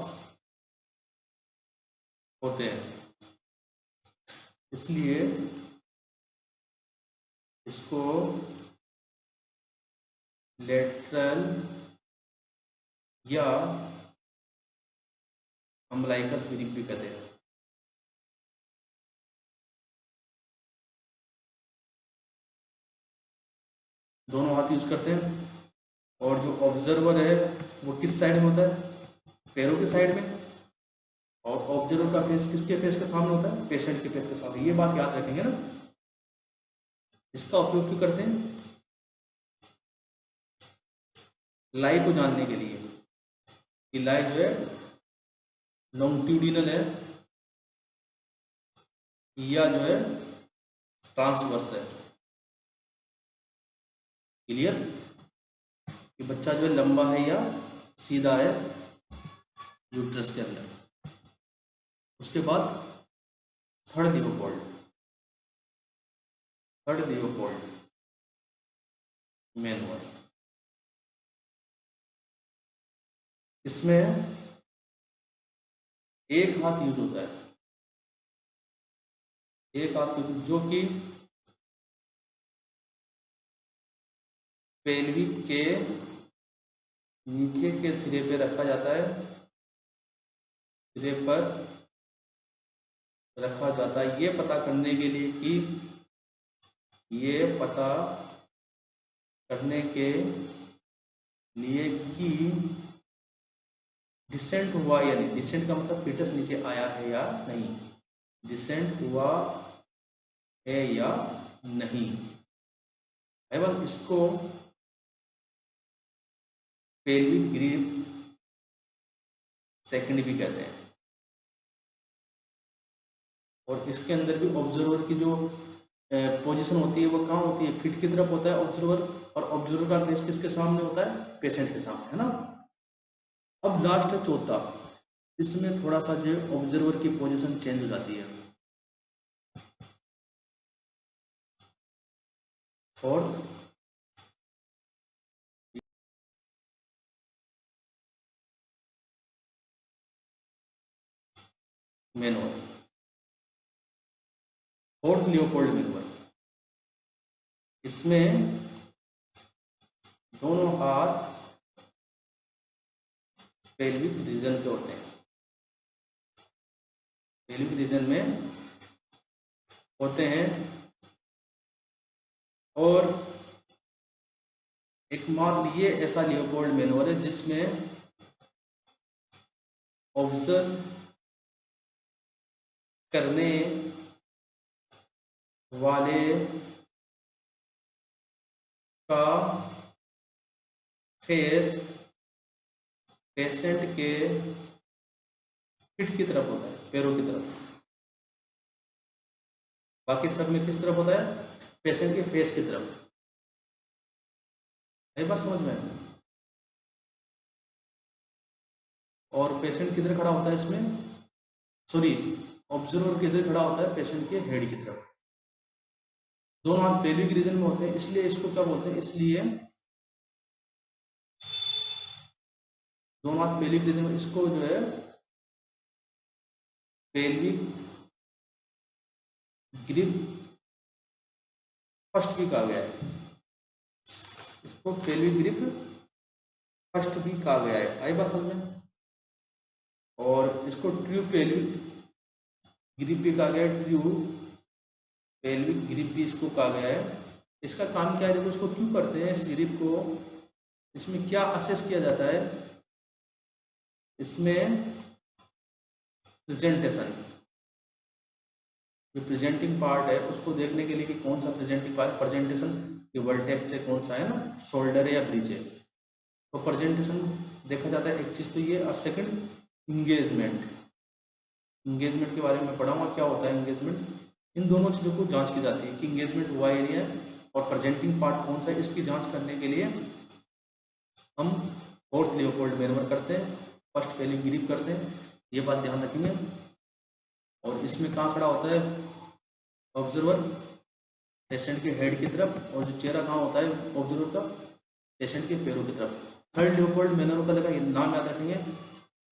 S1: होते हैं, इसलिए इसको लेटरल या अम्लाइकस ग्रिप भी कहते हैं। दोनों हाथ यूज करते हैं। और जो ऑब्जर्वर है वो किस साइड में होता है? पैरों के साइड में। और ऑब्जर्वर का फेस किसके फेस के सामने होता है? पेशेंट के फेस के सामने। ये बात याद रखेंगे ना। इसका उपयोग क्यों करते हैं? लाई को जानने के लिए कि लाई जो है लॉन्गिट्यूडिनल है या जो है ट्रांसवर्स है। क्लियर? कि बच्चा जो है लंबा है या सीधा है यूट्रस के अंदर। उसके बाद third Leopold, third Leopold Manor, इसमें एक हाथ यूज होता है। एक हाथ को जो कि पेल्विक के नीचे के सिरे पे रखा जाता है, सिरे पर रखा जाता है, ये पता करने के लिए कि ये पता करने के लिए कि डिसेंट हुआ या नहीं। डिसेंट का मतलब फीटस नीचे आया है या नहीं, डिसेंट हुआ है या नहीं। एवं इसको पेल्विक ग्रिप सेकंड भी कहते हैं। और इसके अंदर भी ऑब्जर्वर की जो पोजीशन होती है वो कहाँ होती है, फिट की तरफ होता है ऑब्जर्वर, और ऑब्जर्वर का फेस किसके सामने होता है, पेशेंट के सामने, है ना। अब लास्ट है चौथा, इसमें थोड़ा सा जो ऑब्जर्वर की पोजीशन चेंज हो जाती है। Fourth manual, fourth Leopold manual, इसमें दोनों हाथ पेल्विक रीजन पे होते हैं, पेल्विक रीजन में होते हैं। और एकमात्र ये ऐसा लियोपोल्ड मैनुअल है जिसमें ऑब्जर्व करने वाले का फेस पेशेंट के फिट की तरफ होता है, पैरों की तरफ। बाकी सब में किस तरफ होता है, पेशेंट के फेस की तरफ। है बात समझ में। और पेशेंट किधर खड़ा होता है इसमें, सॉरी, ऑब्जर्वर किधर खड़ा होता है, पेशेंट के हेड की तरफ। दोनों हाथ पेल्विक रीजन में होते हैं, इसलिए इसको क्या बोलते हैं, इसलिए दोनों हाथ पेल्विक रीजन में, इसको जो है पेल्विक ग्रिप फर्स्ट भी कहा गया है, इसको पेल्विक ग्रिप फर्स्ट भी कहा गया है। आई बात समझ में। और इसको ट्रू पेल्विक ग्रिप भी कहा गया है, ट्रू पेल्विक ग्रिप भी इसको कहा गया है। इसका काम क्या है, देखो इसको क्यों करते हैं इस ग्रिप को, इसमें क्या असेस किया जाता है, इसमें प्रेजेंटेशन, जो प्रेजेंटिंग पार्ट है उसको देखने के लिए कि कौन सा प्रेजेंटिंग पार्ट, प्रेजेंटेशन ये वर्टेक्स है कौन सा है ना, शोल्डर है या ब्रिज है, तो प्रेजेंटेशन देखा जाता है एक चीज तो ये। और सेकंड इंगेजमेंट, इंगेजमेंट के बारे में पढ़ाऊंगा क्या होता है एंगेजमेंट। इन दोनों चीज़ों को जांच की जाती है कि इंगेजमेंट हुआ एरिया और प्रेजेंटिंग पार्ट कौन सा है, इसकी जांच करने के लिए हम फोर्थ लियोपोल्ड मैनुअल करते हैं, फर्स्ट पेल्विक ग्रिप करते हैं, ये बात ध्यान रखेंगे। और इसमें कहाँ खड़ा होता है ऑब्जर्वर, पेशेंट के हेड की तरफ, और जो चेहरा कहाँ होता है ऑब्जर्वर का, पेशेंट के पैरों की तरफ। थर्ड लियोपोल्ड मैनुअल का जगह नाम याद रखेंगे,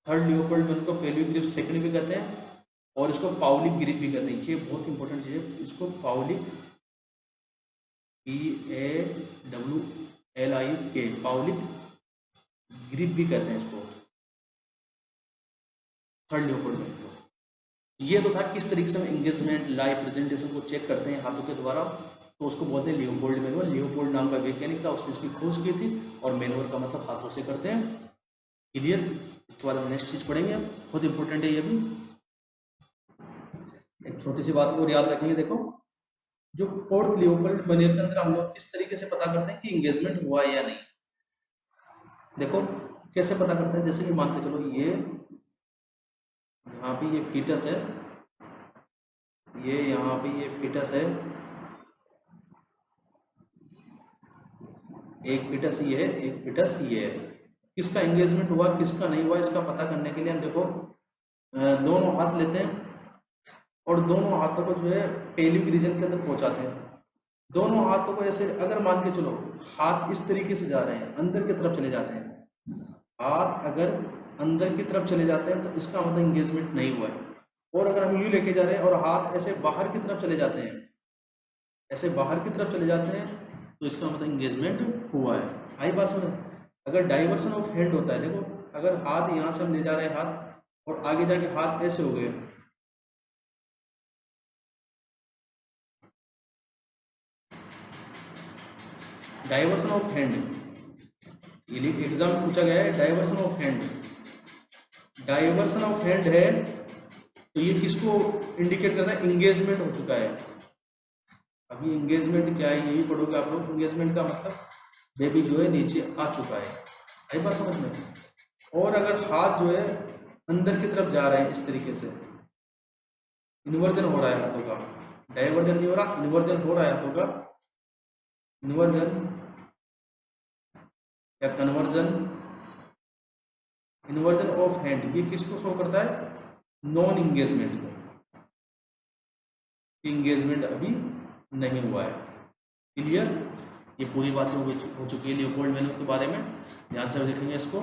S1: थर्ड लियोपोल्ड मैनुअल को पेल्विक ग्रिप सेकंड भी कहते हैं और इसको पाउलिक ग्रिप भी कहते हैं। ये बहुत इंपॉर्टेंट चीज है, इसको पाउलिक PAWLIK पाउलिक ग्रिप भी कहते हैं इसको, थर्ड लियोपोल्ड मैनुअल। ये तो था किस तरीके से हम एंगेजमेंट लाइव प्रेजेंटेशन को चेक करते हैं हाथों के द्वारा, तो उसको बोलते हैं लियोपोल्ड मैनुअल। लियोपोल्ड नाम का वैज्ञानिक था, उसने इसकी खोज की थी, और मैनुअल का मतलब हाथों से करते हैं। क्लियर। इसके बाद हम नेक्स्ट चीज पढ़ेंगे, बहुत इंपॉर्टेंट है ये भी। एक छोटी सी बात को और याद रखेंगे, देखो जो फोर्थ लियोपोल्ड मैनुअल के अंदर हम लोग किस तरीके से पता करते हैं कि एंगेजमेंट हुआ है या नहीं। देखो कैसे पता करते हैं, जैसे कि मान के चलो ये यहाँ पे ये फीटस है, ये यहाँ पे ये फीटस है, एक फीटस ये है, एक फीटस ये है। किसका एंगेजमेंट हुआ किसका नहीं हुआ इसका पता करने के लिए हम देखो दोनों हाथ लेते हैं और दोनों हाथों को जो है पेल्विक रीजन के अंदर पहुंचाते हैं। दोनों हाथों को ऐसे अगर मान के चलो हाथ इस तरीके से जा रहे हैं, अंदर की तरफ चले जाते हैं, हाथ अगर अंदर की तरफ चले जाते हैं तो इसका मतलब एंगेजमेंट नहीं हुआ है। और अगर हम यूँ लेके जा रहे हैं और हाथ ऐसे बाहर की तरफ चले जाते हैं, ऐसे बाहर की तरफ चले जाते हैं, तो इसका मतलब इंगेजमेंट हुआ है। आई बात समझ? अगर डाइवर्सन ऑफ हैंड होता है, देखो अगर हाथ यहाँ से हम ले जा रहे हैं हाथ और आगे जाके हाथ ऐसे हो गए, डाइवर्सन ऑफ हैंड, ये एग्जाम पूछा गया है diversion of hand. Diversion of hand है तो ये किसको इंडिकेट करता है? इंगेजमेंट हो चुका है। अभी इंगेजमेंट क्या है यही पढ़ोगे आप लोग। इंगेजमेंट का मतलब बेबी जो है नीचे आ चुका है। आई बात समझ में? और अगर हाथ जो है अंदर की तरफ जा रहे हैं इस तरीके से, इन्वर्जन हो रहा है हाथों का, डाइवर्जन नहीं हो रहा, इन्वर्जन हो रहा है हाथों का, इन्वर्जन या कन्वर्जन, इन्वर्जन ऑफ हैंड, ये किसको शो करता है? नॉन इंगेजमेंट को। इंगेजमेंट अभी नहीं हुआ है। क्लियर? ये पूरी बातें हो चुकी है लियोपोल्ड मेनू के बारे में। ध्यान से देखेंगे इसको।